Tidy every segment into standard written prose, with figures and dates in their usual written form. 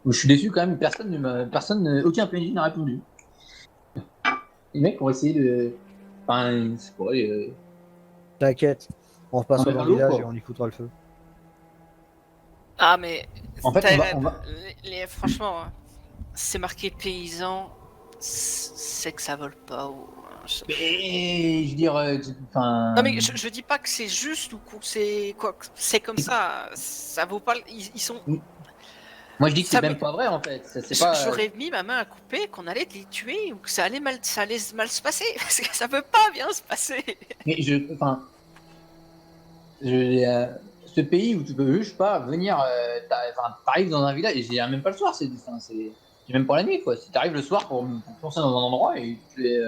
Je suis déçu quand même, aucun PNJ n'a répondu. Les mecs ont essayé de. Enfin, c'est quoi, T'inquiète, on repassera met dans dans le l'eau, village et quoi. on y foutra le feu. Ah, mais En fait, on Tyreb, va. franchement, hein, c'est marqué paysan, c'est que ça vole pas. Mais, je veux dire, Non, enfin. mais je dis pas que c'est juste ou que c'est quoi, c'est comme ça. Ça vaut pas. Ils sont. Moi, je dis que c'est Ça me- même pas vrai, en fait. Ça, c'est pas. J'aurais mis ma main à couper, qu'on allait les tuer ou que ça allait mal se passer. Parce que ça peut pas bien se passer. Mais enfin, ce pays où tu peux juste pas venir, t'arrives dans un village, et j'ai même pas le soir, c'est même pas la nuit, quoi. Si t'arrives le soir pour foncer dans un endroit et tu es.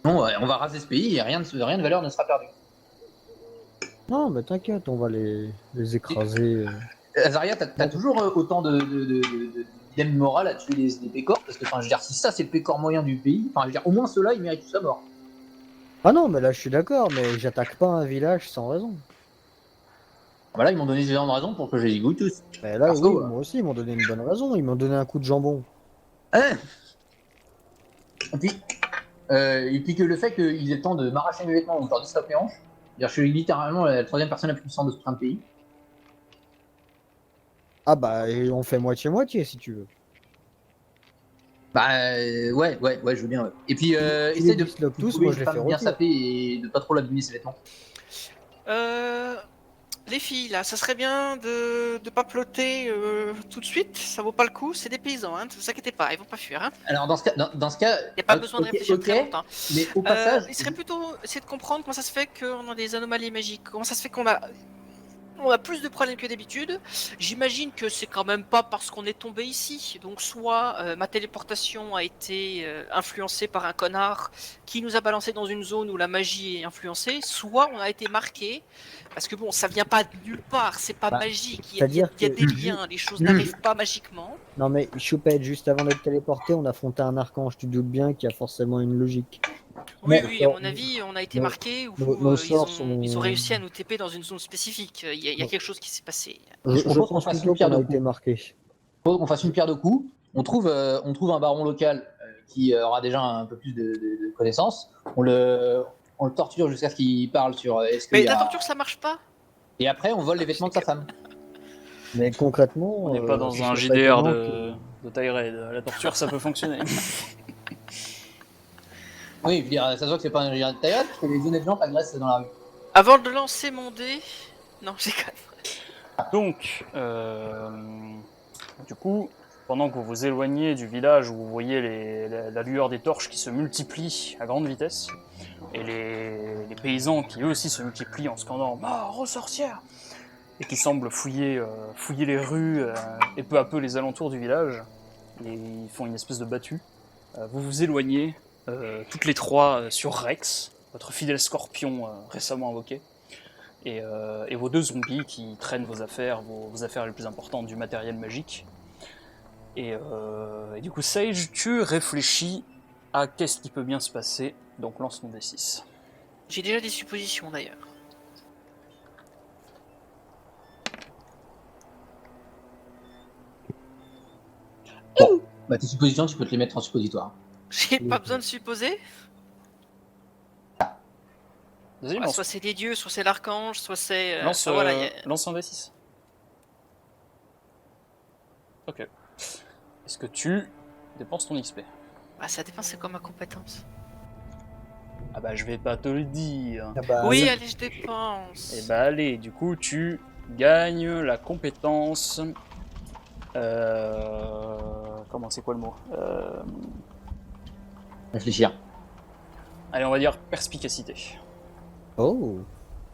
Non, ouais, on va raser ce pays et rien de valeur ne sera perdu. Non, mais t'inquiète, on va les écraser. Azaria, t'as toujours autant de dilemme moral à tuer les pécores, parce que, enfin, je veux dire, si ça c'est le pécore moyen du pays, enfin, je veux dire, au moins ceux-là, ils méritent tous sa mort. Ah non, mais là je suis d'accord, mais j'attaque pas un village sans raison. Voilà, ils m'ont donné suffisamment de raison pour que je les égouille tous. Mais là, oui, Perso, moi aussi, ils m'ont donné une bonne raison. Ils m'ont donné un coup de jambon. hein. Et puis, que le fait qu'ils aient le temps de m'arracher mes vêtements ou de leur disloquer mes hanches, je suis littéralement la troisième personne la plus puissante de ce train de pays. Ah bah, et on fait moitié-moitié si tu veux. Bah ouais, je veux bien. Ouais. Et puis, Tu les essaye de disloques tous, trouver moi une je les fais femme bien rôtir. sapée et de pas trop l'abîmer ses vêtements. Les filles, là, ça serait bien de pas ploter tout de suite. Ça vaut pas le coup. C'est des paysans, hein. Ne vous inquiétez pas, ils vont pas fuir, hein. Alors dans ce cas, Y a pas besoin de réfléchir ok, très longtemps. mais au passage, Il serait plutôt essayer de comprendre comment ça se fait qu'on a des anomalies magiques. Comment ça se fait qu'on a plus de problèmes que d'habitude. J'imagine que c'est quand même pas parce qu'on est tombé ici. Donc soit ma téléportation a été influencée par un connard qui nous a balancé dans une zone où la magie est influencée, soit on a été marqué. Parce que bon, ça vient pas de nulle part, c'est pas Bah, magique. c'est-à-dire Il y a que des liens, les choses n'arrivent pas magiquement. non mais Choupette, juste avant d'être téléporté, on affrontait un archange. Tu te doutes bien qu'il y a forcément une logique. Oui, Nos oui, à sorts, mon avis, on a été nos- marqué ou nos sorts ils ont sont. réussi à nous TP dans une zone spécifique. Il y a quelque chose qui s'est passé. je Je propose qu'on pense fasse une plutôt pierre qu'on de a été coups. marqué. Je propose qu'on fasse une pierre de coups. On trouve un baron local qui aura déjà un peu plus de connaissances. On le torture jusqu'à ce qu'il parle sur est-ce qu'il Mais y la a. torture, ça marche pas. Et après, on vole les vêtements de sa femme. Mais On concrètement, n'est pas ce dans un serait pas JDR étonnant que. de Tyrade. La torture, ça peut fonctionner. Oui, je veux dire, ça se voit que c'est pas un géant de taille parce que les honnêtes gens t'agressent dans la rue. Avant de lancer mon dé. Non, j'ai quand même. Donc, du coup, pendant que vous vous éloignez du village où vous voyez la lueur des torches qui se multiplie à grande vitesse, et les paysans qui eux aussi se multiplient en scandant Mort aux sorcières et qui semblent fouiller les rues et peu à peu les alentours du village, et ils font une espèce de battue. Vous vous éloignez toutes les trois sur Rex, votre fidèle scorpion récemment invoqué, et vos deux zombies qui traînent vos affaires les plus importantes, du matériel magique. Et du coup, Sage, tu réfléchis à qu'est-ce qui peut bien se passer, donc lance ton D6. J'ai déjà des suppositions d'ailleurs. Bon, bah tes suppositions, tu peux te les mettre en suppositoire. J'ai pas besoin de supposer. Vas-y, Ouais, lance, soit c'est des dieux, soit c'est l'archange, soit c'est. lance, Voilà, lance un D6. Ok. Est-ce que tu dépenses ton XP? bah, ça dépend, c'est quoi ma compétence. Ah bah je vais pas te le dire. Ah bah, Oui, oui. allez, je dépense. Et bah allez, du coup tu gagnes la compétence. Comment c'est quoi le mot Réfléchir. Allez, on va dire perspicacité. Oh,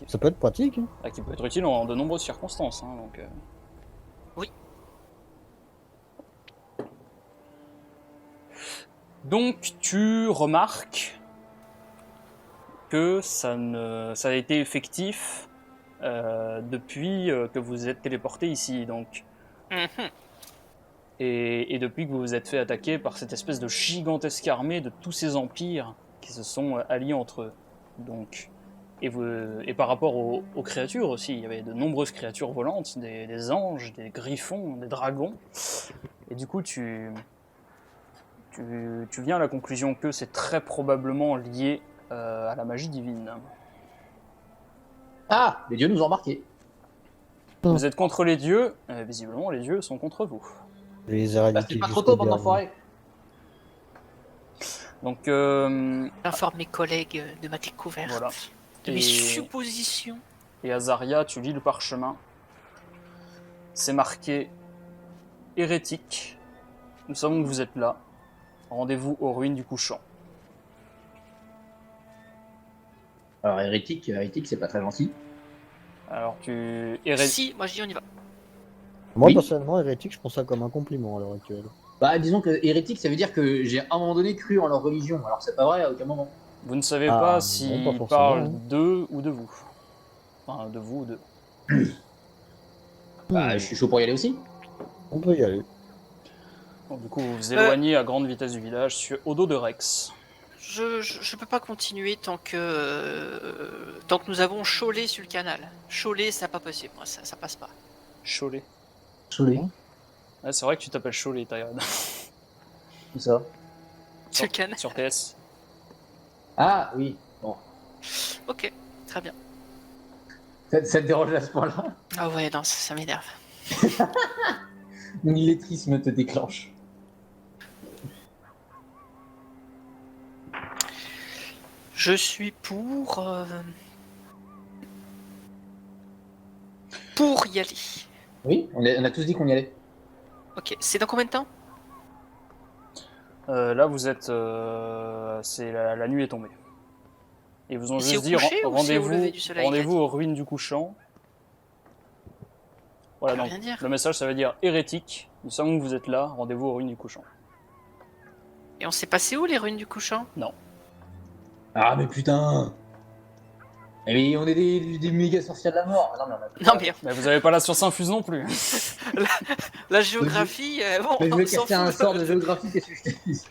ça peut être pratique. Hein. Ah, qui peut être utile en de nombreuses circonstances. Hein, donc, Oui. Donc tu remarques que ça a été effectif depuis que vous êtes téléporté ici. Donc, Mhm. et depuis que vous vous êtes fait attaquer par cette espèce de gigantesque armée de tous ces empires qui se sont alliés entre eux. Donc, et par rapport aux créatures aussi, il y avait de nombreuses créatures volantes, des anges, des griffons, des dragons. Et du coup, tu viens à la conclusion que c'est très probablement lié à la magie divine. Ah, les dieux nous ont remarqué. Vous êtes contre les dieux, visiblement les dieux sont contre vous. Je les ai Bah, éradiqués c'est pas trop jusqu'au tôt, bande dernier. d'enfoirés. Donc J'informe mes collègues de ma découverte, voilà. de mes suppositions. Et Azaria, tu lis le parchemin. C'est marqué hérétique. Nous savons que vous êtes là. Rendez-vous aux ruines du couchant. Alors, hérétique, c'est pas très gentil. Alors Si, moi je dis on y va. Moi, Oui. personnellement, hérétique, je prends ça comme un compliment à l'heure actuelle. Bah, disons que hérétique, ça veut dire que j'ai à un moment donné cru en leur religion. Alors, c'est pas vrai à aucun moment. Vous ne savez Ah, pas non, s'ils pas forcément, parlent hein. d'eux ou de vous. Enfin, de vous ou d'eux. Bah, je suis chaud pour y aller aussi. On peut y aller. Donc, du coup, vous vous éloignez à grande vitesse du village au dos de Rex. Je peux pas continuer tant que nous avons Cholet sur le canal. Cholet, ça pas possible, moi, ça passe pas. Cholet. Cholet. Ouais, c'est vrai que tu t'appelles Cholet, Tyrone. C'est ça. Sur le canal. Sur TS. Ah, oui. Bon. Ok, très bien. Ça te dérange à ce point-là? Ah ouais, non, ça m'énerve. Mon illettrisme te déclenche. Je suis pour y aller. Oui, on a tous dit qu'on y allait. Ok, c'est dans combien de temps? Là, vous êtes. La nuit est tombée. Et vous ont C'est juste au dit coucher ou c'est au lever du soleil, rendez-vous aux ruines du couchant. Voilà, Ça veut donc rien dire. le message ça veut dire hérétique. Nous savons que vous êtes là, rendez-vous aux ruines du couchant. Et on s'est passé où les ruines du couchant? Ah, mais putain! Eh mais on est des méga sorcières de la mort. Non, mais on a... Non mais Mais vous avez pas la science infuse non plus. la géographie, bon, Mais je on vais s'en casser un fout. sort de géographie, qu'est-ce que je te dis?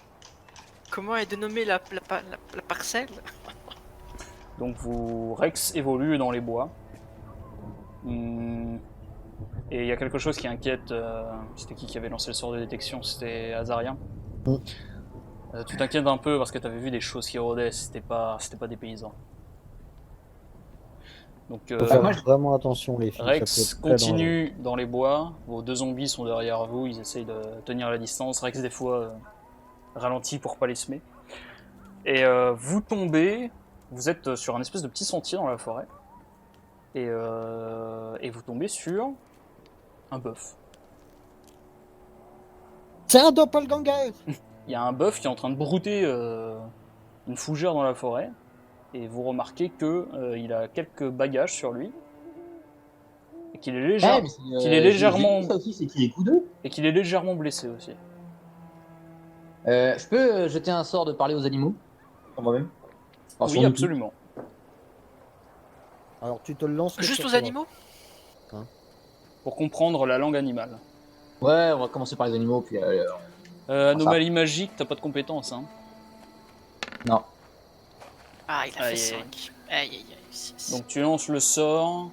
Comment est dénommée la parcelle? Donc Rex évolue dans les bois. Et il y a quelque chose qui inquiète. C'était qui avait lancé le sort de détection? C'était Azaria. Mm. Tu t'inquiètes un peu parce que tu avais vu des choses qui rôdaient, c'était pas des paysans. Donc Faut faire moi, vraiment attention, les filles. Rex ça peut être très dangereux. continue dans les bois, vos deux zombies sont derrière vous, ils essayent de tenir la distance. Rex des fois ralentit pour pas les semer. Et vous tombez, vous êtes sur un espèce de petit sentier dans la forêt. Et vous tombez sur un bœuf. C'est un doppelganger! Il y a un bœuf qui est en train de brouter une fougère dans la forêt. Et vous remarquez qu'il a quelques bagages sur lui. Et qu'il est, qu'il est légèrement... Ça aussi, c'est qu'il est coup d'eux. Et qu'il est légèrement blessé aussi. Je peux jeter un sort de parler aux animaux? Pour moi-même? Enfin, sur Oui, nous absolument. Alors, tu te lances. que Juste sur aux toi. animaux? Pour comprendre la langue animale. tous. Ouais, on va commencer par les animaux, puis... Anomalie magique, t'as pas de compétences, hein. Non. Ah, il a Aïe, fait aïe. 5. Aïe, aïe, aïe. Donc tu lances le sort,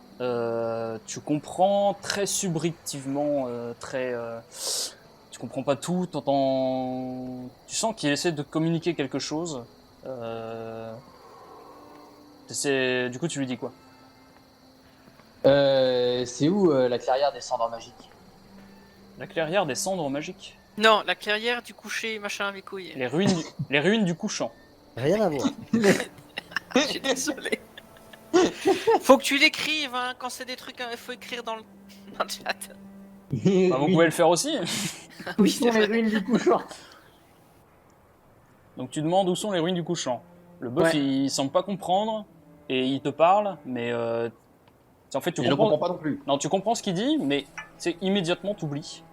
tu comprends très subjectivement, tu comprends pas tout, tu sens qu'il essaie de communiquer quelque chose. Du coup tu lui dis quoi? C'est où la clairière des cendres magiques? La clairière des cendres magiques. Non, la clairière du coucher, machin, mes couilles. Les ruines du couchant. Rien à voir. Je suis désolé. Faut que tu l'écrives, hein, quand c'est des trucs, il faut écrire dans le chat. Bah, vous pouvez le faire aussi. Où Oui, sont c'est les vrai. ruines du couchant? Donc tu demandes où sont les ruines du couchant. Le bœuf Ouais. il semble pas comprendre et il te parle, mais en fait tu Je ne comprends. comprends pas non plus. Non, tu comprends ce qu'il dit, mais c'est immédiatement t'oublies.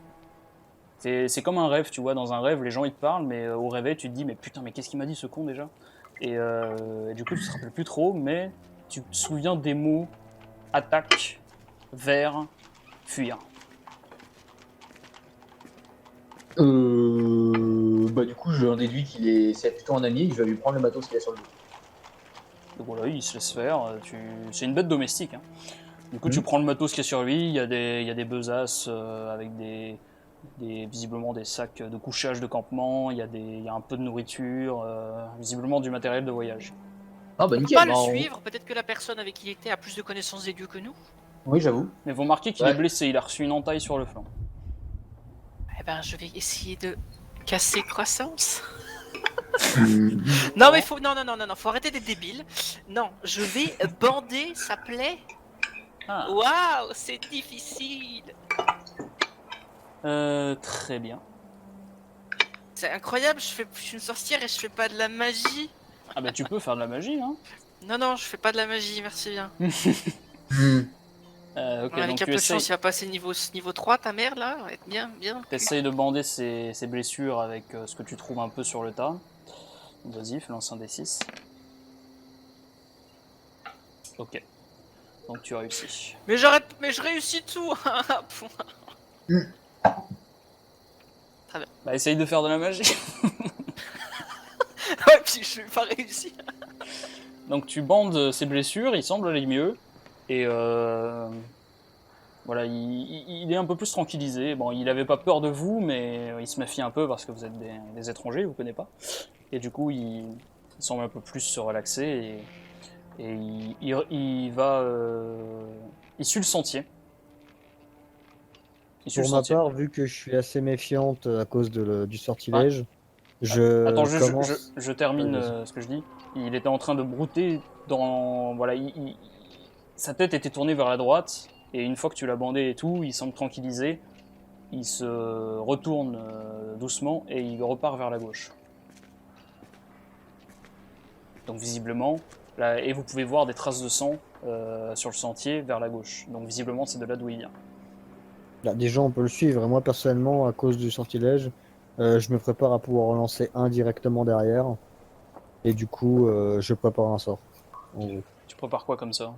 C'est comme un rêve, tu vois. Dans un rêve, les gens ils te parlent, mais au réveil tu te dis mais putain mais qu'est-ce qu'il m'a dit ce con déjà? Et du coup tu te rappelles plus trop, mais tu te souviens des mots attaque, vers, fuir. Bah du coup, j'en déduis c'est plutôt un allié, je vais lui prendre le matos qu'il a sur le dos. voilà, il se laisse faire. C'est une bête domestique. Hein. Du coup, tu prends le matos qui est sur lui. Il y a des besaces avec visiblement des sacs de couchage de campement. Il y a un peu de nourriture. Visiblement du matériel de voyage. Ah bah On peut nickel. pas le bah, suivre, peut-être que la personne avec qui il était a plus de connaissances des dieux que nous. Oui, j'avoue. Mais vous remarquez qu'il Ouais. est blessé. Il a reçu une entaille sur le flanc. Eh ben, je vais essayer de casser croissance. Non, mais faut. Non, faut arrêter d'être débile. Non, je vais bander sa plaie. Ah. Waouh, c'est difficile. Très bien. C'est incroyable, je suis une sorcière et je fais pas de la magie. Ah bah tu peux faire de la magie, hein. Non, je fais pas de la magie, merci bien. Ok, donc Avec un tu peu de chance, essayes, il va passer niveau 3, ta mère là, va être bien. t'essayes de bander ses blessures avec ce que tu trouves un peu sur le tas. Vas-y, lance un D6. Ok. Donc tu réussis. Mais je réussis tout. Bah essaye de faire de la magie. Ouais, puis je vais pas réussir. Donc tu bandes ses blessures, il semble aller mieux. Et voilà, il est un peu plus tranquillisé. Bon, il avait pas peur de vous, mais il se méfie un peu parce que vous êtes des étrangers, il vous connaît pas. Et du coup, il semble un peu plus se relaxer et il va... il suit le sentier. Il suit Pour le ma sentier. part, vu que je suis assez méfiante à cause du sortilège, je Attends, commence. je termine Ouais, vas-y. ce que je dis. Il était en train de brouter dans... Voilà, sa tête était tournée vers la droite, et une fois que tu l'as bandé et tout, il semble tranquillisé. Il se retourne doucement et il repart vers la gauche. Donc visiblement, là, et vous pouvez voir des traces de sang sur le sentier vers la gauche. Donc visiblement, c'est de là d'où il vient. Là, déjà, on peut le suivre. Et moi, personnellement, à cause du sortilège, je me prépare à pouvoir relancer indirectement derrière. Et du coup, je prépare un sort. En gros. Tu prépares quoi comme ça?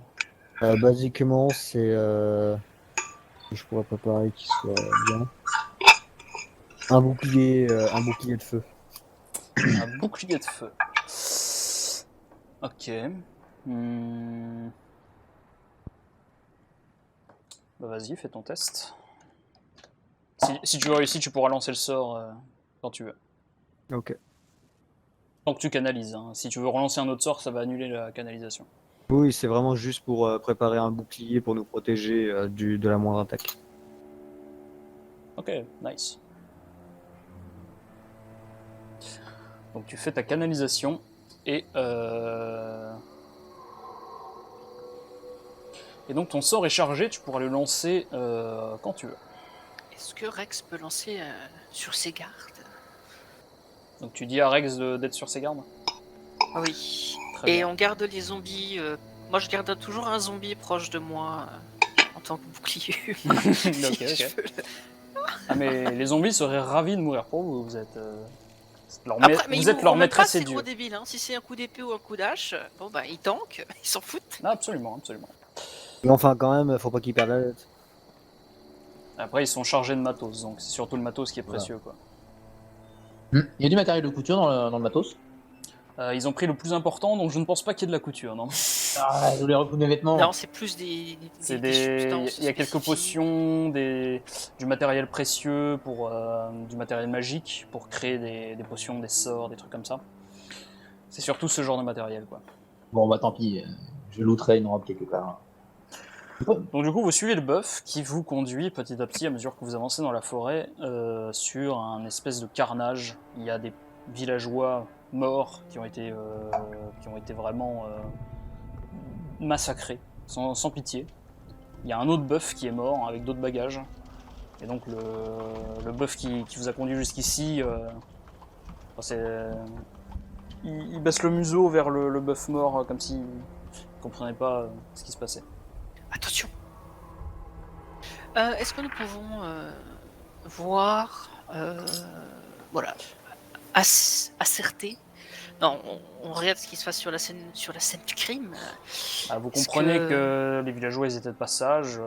Basiquement, c'est. Je pourrais préparer qui soit bien. Un bouclier de feu. Un bouclier de feu. Ok. Bah vas-y, fais ton test. Si tu réussis, tu pourras lancer le sort quand tu veux. Ok. Tant que tu canalises. Hein. Si tu veux relancer un autre sort, ça va annuler la canalisation. Oui, c'est vraiment juste pour préparer un bouclier pour nous protéger de la moindre attaque. Ok, nice. Donc tu fais ta canalisation et donc ton sort est chargé, tu pourras le lancer quand tu veux. Est-ce que Rex peut lancer sur ses gardes? Donc tu dis à Rex d'être sur ses gardes. Oui. Très Et bien. on garde les zombies. Moi, je garde toujours un zombie proche de moi en tant que bouclier. Ok, ok. Ah mais les zombies seraient ravis de mourir pour vous. Vous êtes leur, Après, mais vous êtes leur maîtresse et c'est gros dieu. débile. Hein. Si c'est un coup d'épée ou un coup d'hache, bon bah ils tankent, ils s'en foutent. Ah, absolument, absolument. Mais enfin, quand même, faut pas qu'il perde la tête. Après ils sont chargés de matos, donc c'est surtout le matos qui est Voilà. précieux quoi. Il y a du matériel de couture dans le matos. Ils ont pris le plus important, donc je ne pense pas qu'il y ait de la couture, non. Ah, je voulais recoudre mes vêtements. Non, c'est plus C'est des substances. il y a quelques spécifiques. potions, du matériel précieux, du matériel magique pour créer des potions, des sorts, des trucs comme ça. C'est surtout ce genre de matériel, quoi. Bon, bah tant pis, je looterai une robe quelque part. Donc du coup, vous suivez le bœuf qui vous conduit petit à petit à mesure que vous avancez dans la forêt sur un espèce de carnage. Il y a des villageois morts qui ont été vraiment massacrés, sans pitié. Il y a un autre bœuf qui est mort avec d'autres bagages. Et donc le bœuf qui vous a conduit jusqu'ici, il baisse le museau vers le bœuf mort comme s'il ne comprenait pas ce qui se passait. Attention. Est-ce que nous pouvons voir, voilà, asserter. Non, on regarde ce qui se passe sur la scène du crime. Vous Est-ce comprenez que- que les villageois ils étaient de passage,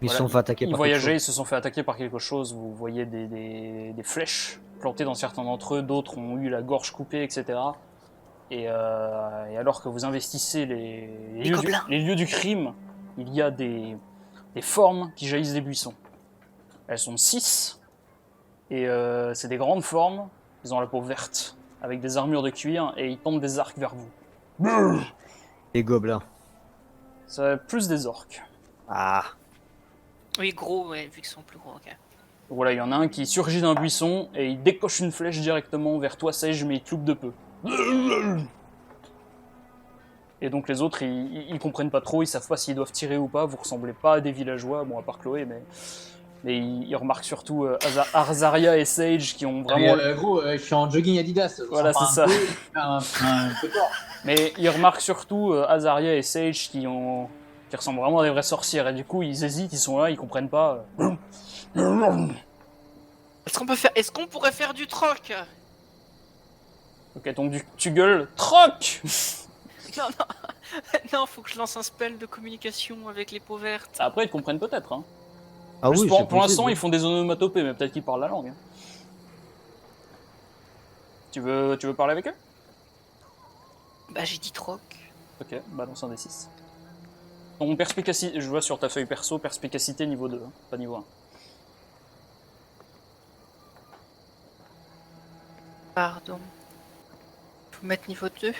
Ils se voilà, sont fait attaquer ils par voyageaient, quelque ils se sont fait attaquer par quelque chose. Vous voyez des flèches plantées dans certains d'entre eux, d'autres ont eu la gorge coupée, etc. Et alors que vous investissez Les gobelins. les lieux du crime, il y a des formes qui jaillissent des buissons. Elles sont 6, et c'est des grandes formes, ils ont la peau verte, avec des armures de cuir, et ils tendent des arcs vers vous. Les gobelins. C'est plus des orques. Ah. Oui, gros, ouais, vu qu'ils sont plus gros, ok. Donc voilà, il y en a un qui surgit d'un buisson, et il décoche une flèche directement vers toi, Sage, mais il te loupe de peu. Et donc les autres, ils comprennent pas trop, ils savent pas s'ils doivent tirer ou pas, vous ressemblez pas à des villageois, bon à part Chloé, mais ils remarquent surtout Azaria et Sage qui ont vraiment... Mais, gros, je suis en jogging Adidas. Voilà, Enfin, c'est ça. Un peu fort. Mais ils remarquent surtout Azaria et Sage qui ressemblent vraiment à des vraies sorcières, et du coup ils hésitent, ils sont là, ils comprennent pas. Est-ce qu'on pourrait faire du troc? Ok, donc tu gueules, troc. Non, non, non, faut que je lance un spell de communication avec les peaux vertes. Après ils te comprennent peut-être, hein. Ah oui, Pour c'est l'instant possible. ils font des onomatopées, mais peut-être qu'ils parlent la langue. Hein. Tu veux parler avec eux? Bah, j'ai dit troc. Ok, balance un D6. Ton perspicacité, je vois sur ta feuille perso, perspicacité niveau 2, hein, pas niveau 1. Pardon. Faut mettre niveau 2.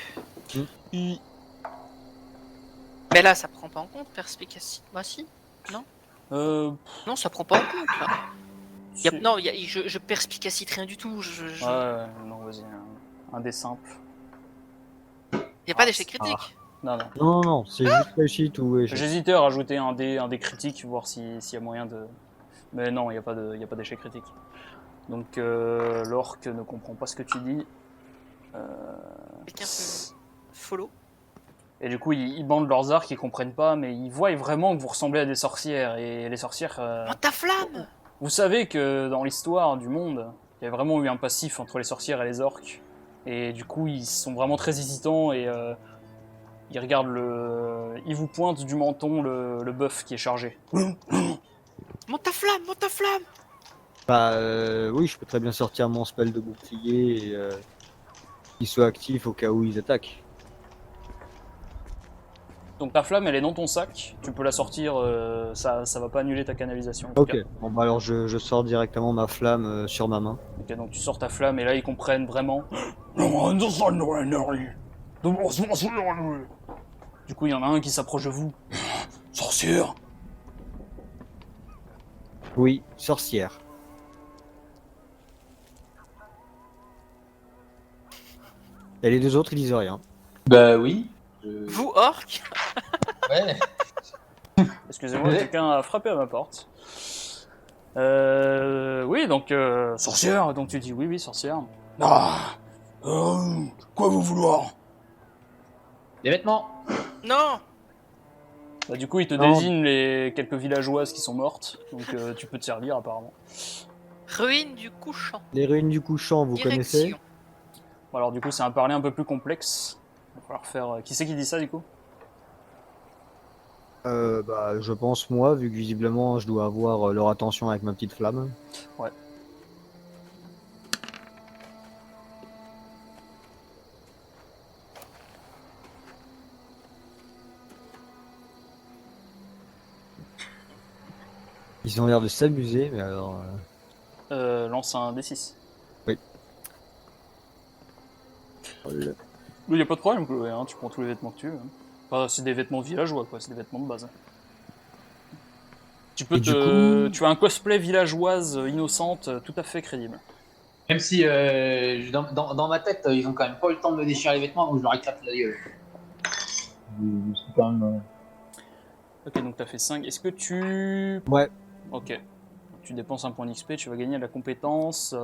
Mais là, ça prend pas en compte perspicacité. Bah, si. Euh... Non, ça prend pas en compte, là. c'est- Non, je perspicacite rien du tout. Ouais, non, vas-y, un dé simple. Y a pas d'échec critique. Non, non. Non, non, non, c'est juste réussite ou échec. J'hésitais à rajouter un dé critique, voir s'il y a moyen de... Mais non, il n'y a pas d'échec critique. Donc l'orque ne comprend pas ce que tu dis. Quelqu'un peut follow. Et du coup, ils bandent leurs arcs, ils comprennent pas, mais ils voient vraiment que vous ressemblez à des sorcières. Et les sorcières... Oh, ta flamme! Vous savez que dans l'histoire du monde, il y a vraiment eu un passif entre les sorcières et les orques. Et du coup, ils sont vraiment très hésitants et ils regardent ils vous pointent du menton le bœuf qui est chargé. Monte ta flamme! Monte ta flamme! Bah oui, je peux très bien sortir mon spell de bouclier et qu'il soit actif au cas où ils attaquent. Donc ta flamme, elle est dans ton sac. Tu peux la sortir, ça va pas annuler ta canalisation. en tout Ok, cas. bon bah alors je sors directement ma flamme sur ma main. Ok, donc tu sors ta flamme et là ils comprennent vraiment. Du coup, il y en a un qui s'approche de vous. Sorcière. Oui, sorcière. Et les deux autres ils disent rien. Bah oui. Vous, orc? Ouais. Excusez-moi, Ouais. quelqu'un a frappé à ma porte. Oui, donc sorcière. Donc tu dis oui, oui, sorcière. Ah. Quoi vous vouloir? Les vêtements. Non! Bah, du coup, il te Non. désigne les quelques villageoises qui sont mortes, donc tu peux te servir apparemment. Ruine du couchant. Les ruines du couchant, vous connaissez? Direction. Bon, alors du coup, c'est un parler un peu plus complexe. Il va falloir faire. Qui c'est qui dit ça du coup? Bah je pense moi, vu que visiblement je dois avoir leur attention avec ma petite flamme. Ouais. Ils ont l'air de s'amuser, mais alors... Lance un D6. Oui. Il y a pas de problème, Chloé, hein, tu prends tous les vêtements que tu veux. Hein. Enfin, c'est des vêtements villageois, quoi, c'est des vêtements de base. Tu peux Et du coup- Tu as un cosplay villageoise innocente tout à fait crédible. Même si dans ma tête, ils ont quand même pas eu le temps de me déchirer les vêtements, donc je leur éclate la gueule. C'est quand même. Ok, donc t'as fait 5. Est-ce que tu... Ouais. Ok. Tu dépenses un point d'XP, tu vas gagner de la compétence...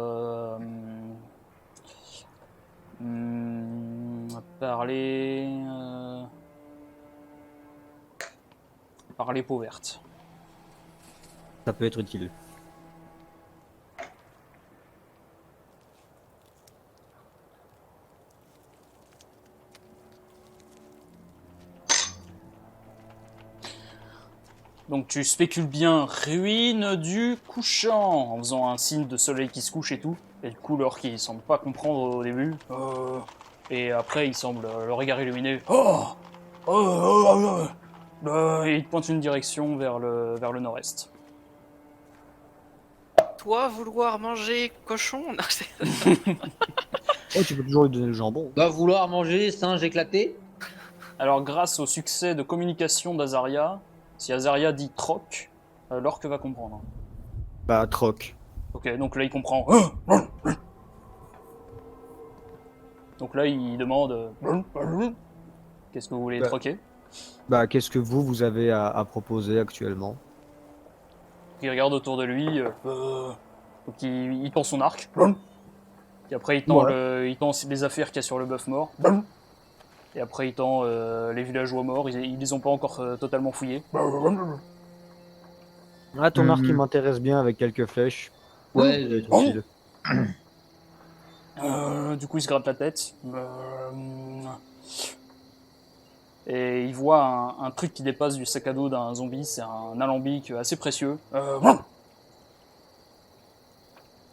parler... Parler peau verte. Ça peut être utile. Donc tu spécules bien ruine du couchant en faisant un signe de soleil qui se couche et tout. Et du coup, l'orque qui semble pas comprendre au début. Et après, il semble le regard illuminé. Oh, oh, oh, oh, oh. Et il pointe une direction vers le nord-est. Toi, vouloir manger cochon? Non, Oh, tu peux toujours lui donner le jambon. Va vouloir manger singe éclaté. Alors, grâce au succès de communication d'Azaria, si Azaria dit troc, l'orque va comprendre. Bah, troc. Ok, donc là, il comprend. Donc là, il demande qu'est-ce que vous voulez Bah. troquer? Bah, qu'est-ce que vous avez à proposer actuellement? Il regarde autour de lui. Donc il tend son arc. Et après, il tend, il tend les affaires qu'il y a sur le bœuf mort. Et après, il tend les villageois morts. Ils les ont pas encore totalement fouillés. Ah, ton arc, il m'intéresse bien avec quelques flèches. Ouais, Tranquille. Du coup, il se gratte la tête. Et il voit un truc qui dépasse du sac à dos d'un zombie. C'est un alambic assez précieux.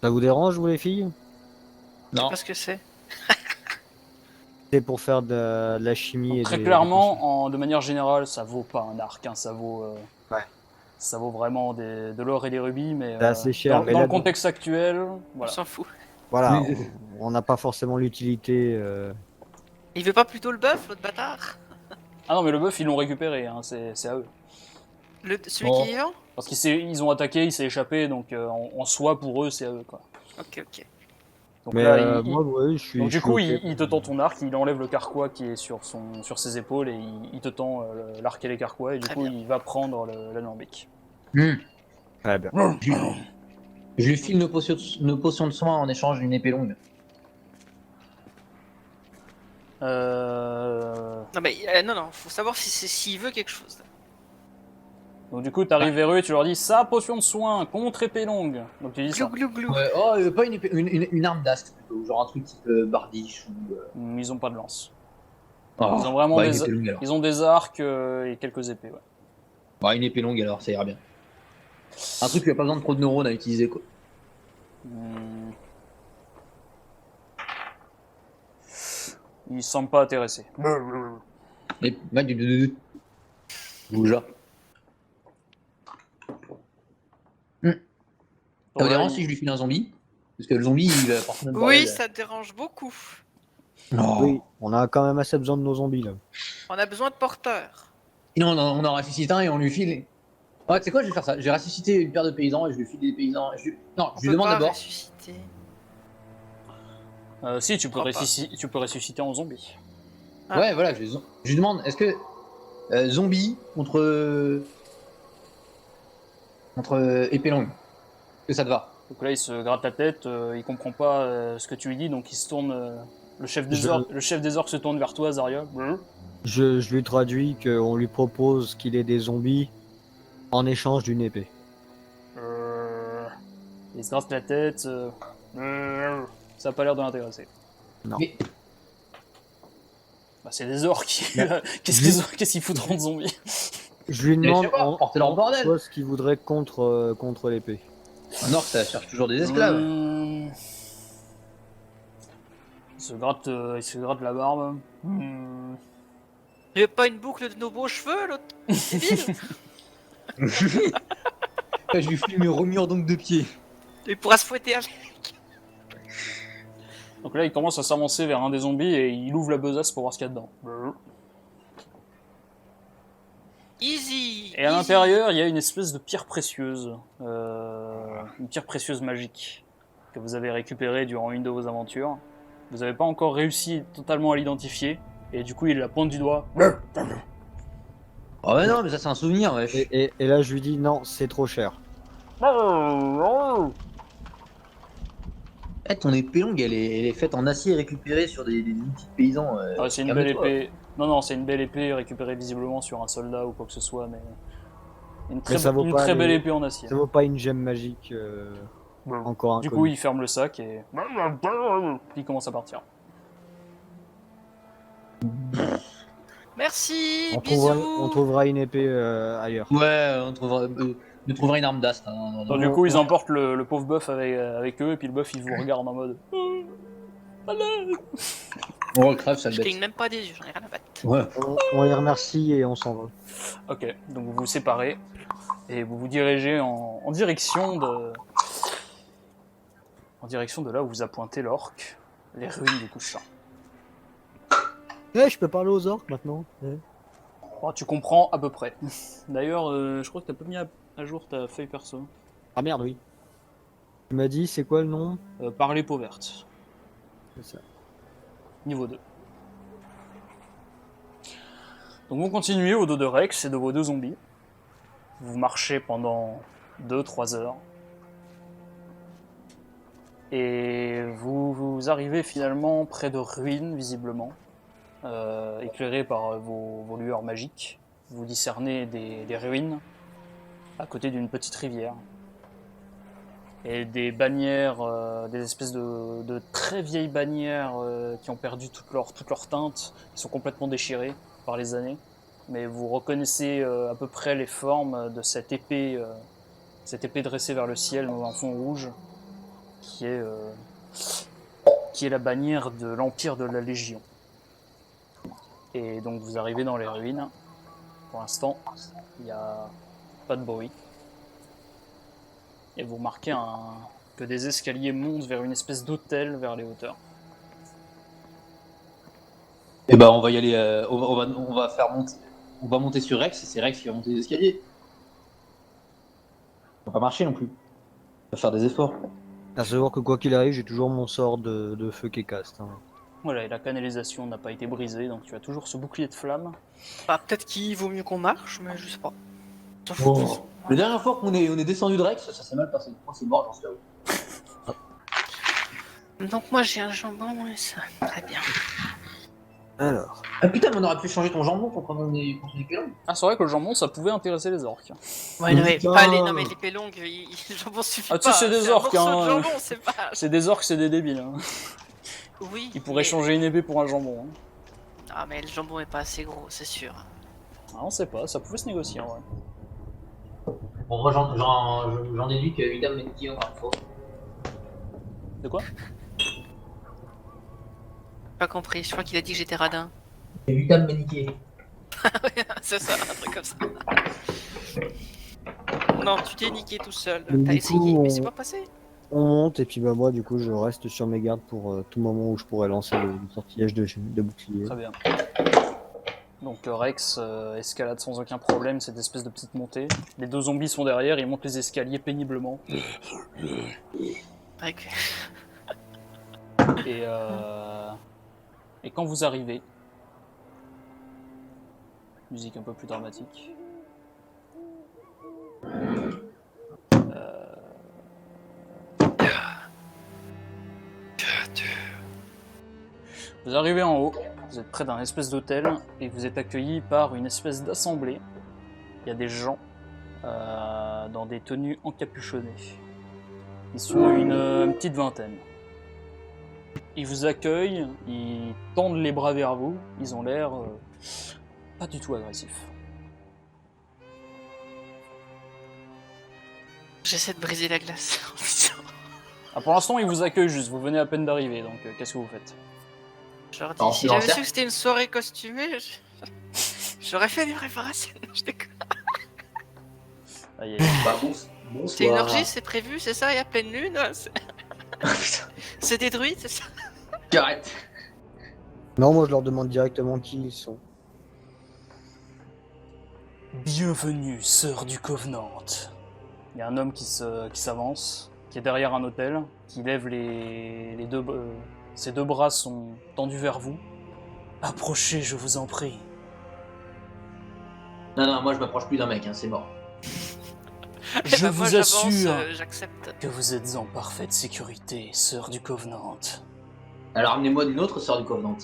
Ça vous dérange, vous, les filles? non. parce que c'est. C'est pour faire de la chimie et Très des clairement, de manière générale, ça vaut pas un arc. Hein, ça vaut, Ouais. ça vaut vraiment de l'or et des rubis. Mais C'est assez cher, dans, mais dans là, le contexte actuel, On voilà. s'en fout. Voilà, Oui. on n'a pas forcément l'utilité. Il veut pas plutôt le bœuf, l'autre bâtard? Ah non, mais le bœuf, ils l'ont récupéré. Hein, c'est à eux. Celui Oh. qui est vivant? Parce qu'ils ont attaqué, il s'est échappé, donc en soi, pour eux, c'est à eux, quoi. Ok, ok. Donc Mais là, moi, ouais, je suis. donc je du suis coup, ok il te tend ton arc, il enlève le carquois qui est sur ses épaules, et il te tend l'arc et les carquois, et du Très coup, bien. il va prendre l'alambic. Très bien. Je lui file nos potions de soins en échange d'une épée longue. Non, mais non, faut savoir s'il veut quelque chose. Donc du coup, t'arrives vers eux et tu leur dis « Ça, potion de soin, contre épée longue !» Donc tu dis Glou ça. glou glou. Ouais, oh, pas une épée, une arme d'astre plutôt, genre un truc type bardiche ou. Ils ont pas de lance. Oh, Ils ont vraiment bah, des, une épée longue alors. ils ont des arcs et quelques épées, ouais. Bah, une épée longue alors, ça ira bien. Un truc qui a pas besoin de trop de neurones à utiliser quoi. Hmm. Ils semblent pas intéressés. Et bah, Bouge. Ça vous dérange si je lui file un zombie? Parce que le zombie il va porter notre Oui, bordel. ça te dérange beaucoup. Oh. Oui, on a quand même assez besoin de nos zombies là. On a besoin de porteurs. Sinon on en ressuscite un et on lui file. Ouais, c'est quoi, je vais faire ça. Je vais ressusciter une paire de paysans et je lui file des paysans. Non, On je lui peut demande pas d'abord. ressusciter. Si, tu peux, Crois pas. tu peux ressusciter en zombie. Ah. Ouais, voilà, je lui demande est-ce que zombie contre épée longue, est-ce que ça te va? Donc là, il se gratte la tête, il comprend pas ce que tu lui dis, donc il se tourne. Le chef des orques se tourne vers toi, Zarya. Je lui traduis qu'on lui propose qu'il ait des zombies en échange d'une épée. Il se gratte la tête. Ça a pas l'air de l'intéresser. Non. Mais Bah, c'est des orques. Bah, Qu'est-ce qu'ils foutront de zombies? Je lui Mais je demande sais pas, portez leur bordel. quoi ce qu'il voudrait contre l'épée. un orc ça cherche toujours des esclaves. Il se gratte la barbe. Il veut pas une boucle de nos beaux cheveux, l'autre débile? Je lui file mes remures donc de pied. Il pourra se fouetter avec. Donc là, il commence à s'avancer vers un des zombies et il ouvre la besace pour voir ce qu'il y a dedans. Easy. Et à easy. l'intérieur, il y a une espèce de pierre précieuse. Une pierre précieuse magique que vous avez récupérée durant une de vos aventures. Vous n'avez pas encore réussi totalement à l'identifier. Et du coup, il la pointe du doigt. Oh, mais non, mais ça c'est un souvenir, wesh. Et là, je lui dis non, c'est trop cher. Eh, ton épée longue, elle est faite en acier récupéré sur des outils de paysans. Ah, c'est une belle calme-toi. épée. Non, c'est une belle épée récupérée visiblement sur un soldat ou quoi que ce soit, mais une très, Mais ça vaut une pas très les- belle épée en acier. Ça vaut pas une gemme magique encore Du inconnue. coup, il ferme le sac et puis il commence à partir. Merci. on, bisous. trouvera une épée ailleurs. Ouais, on trouvera une arme d'astre. Donc, du coup, ils emportent le pauvre bœuf avec eux et puis le bœuf il vous regarde en mode. On recrève, ça le Je bête. cligne même pas des yeux, j'en ai rien à battre. Ouais. On les remercie et on s'en va. Ok, donc vous vous séparez et vous vous dirigez en direction de là où vous a pointé l'orque, les ruines du couchant. Eh, je peux parler aux orques maintenant. Oh, tu comprends à peu près. D'ailleurs, je crois que t'as pas mis à jour ta feuille perso. Ah merde, oui. Tu m'as dit, c'est quoi le nom? Parler peau verte, C'est ça. niveau 2. Donc vous continuez au dos de Rex et de vos deux zombies. Vous marchez pendant 2-3 heures. Et vous arrivez finalement près de ruines, visiblement, éclairées par vos lueurs magiques. Vous discernez des ruines à côté d'une petite rivière. Et des bannières, des espèces de très vieilles bannières qui ont perdu toute leur teinte, qui sont complètement déchirées par les années. Mais vous reconnaissez à peu près les formes de cette épée dressée vers le ciel dans un fond rouge, qui est la bannière de l'Empire de la Légion. Et donc vous arrivez dans les ruines. Pour l'instant, il n'y a pas de bruit. Et vous remarquez que des escaliers montent vers une espèce d'hôtel vers les hauteurs. Et bah on va y aller, on va faire monter. On va monter sur Rex et c'est Rex qui va monter les escaliers. Ça va pas marcher non plus. On va faire des efforts. À savoir que quoi qu'il arrive, j'ai toujours mon sort de feu qui caste. Hein. Voilà, et la canalisation n'a pas été brisée, donc tu as toujours ce bouclier de flamme. Bah, peut-être qu'il vaut mieux qu'on marche, mais je sais pas. S'en fout. Oh. La dernière fois qu'on est descendu de Rex, ça s'est mal passé. Moi c'est mort, j'en suis là. Donc moi j'ai un jambon et ça. Très bien. Alors. Ah putain, mais on aurait pu changer ton jambon pour qu'on ait pélons. Ah, c'est vrai que le jambon, ça pouvait intéresser les orques. Ouais, non, mais Putain. pas les, non, mais l'épée longue, le jambon suffit Ah, tu pas. sais, c'est des un orques, morceau hein. de jambon, c'est pas. C'est des orques, c'est des débiles. Hein. Oui. Ils pourraient mais- changer une épée pour un jambon. Hein. Ah, mais le jambon est pas assez gros, c'est sûr. Ah, on sait pas, ça pouvait se négocier en vrai. Bon, moi j'en déduis que Idam Menki encore une fois. De quoi? Pas compris, je crois qu'il a dit que j'étais radin. Et Idam Menki. C'est ça, un truc comme ça. Non, tu t'es niqué tout seul. Donc, T'as du essayé, coup, mais c'est pas passé. On monte et puis bah moi du coup je reste sur mes gardes pour tout moment où je pourrais lancer le sortilège de bouclier. Très bien. Donc Rex escalade sans aucun problème cette espèce de petite montée. Les deux zombies sont derrière, ils montent les escaliers péniblement. Ouais, que- Et quand vous arrivez, musique un peu plus dramatique. Vous arrivez en haut, vous êtes près d'un espèce d'hôtel et vous êtes accueilli par une espèce d'assemblée. Il y a des gens dans des tenues encapuchonnées. Ils sont une petite vingtaine. Ils vous accueillent, ils tendent les bras vers vous, ils ont l'air pas du tout agressifs. J'essaie de briser la glace. Ah, pour l'instant, ils vous accueillent juste, vous venez à peine d'arriver, donc qu'est-ce que vous faites? Je leur dis, Alors, si tu j'avais l'encercles su que c'était une soirée costumée, j'aurais fait des réparations. Je déconne. Aïe, aïe. Bah bonsoir. C'est une orgie, c'est prévu, c'est ça, il y a pleine lune. C'est des druides, c'est ça. Arrête. Non moi je leur demande directement qui ils sont. Bienvenue, sœur du Covenant. Il y a un homme qui s'avance, qui est derrière un hôtel, qui lève les deux... ses deux bras sont tendus vers vous. Approchez, je vous en prie. Non, moi je m'approche plus d'un mec, hein, c'est mort. Eh Je ben, moi, vous j'avance, assure j'accepte. que vous êtes en parfaite sécurité, sœur du Covenant. Alors amenez-moi d'une autre sœur du Covenant.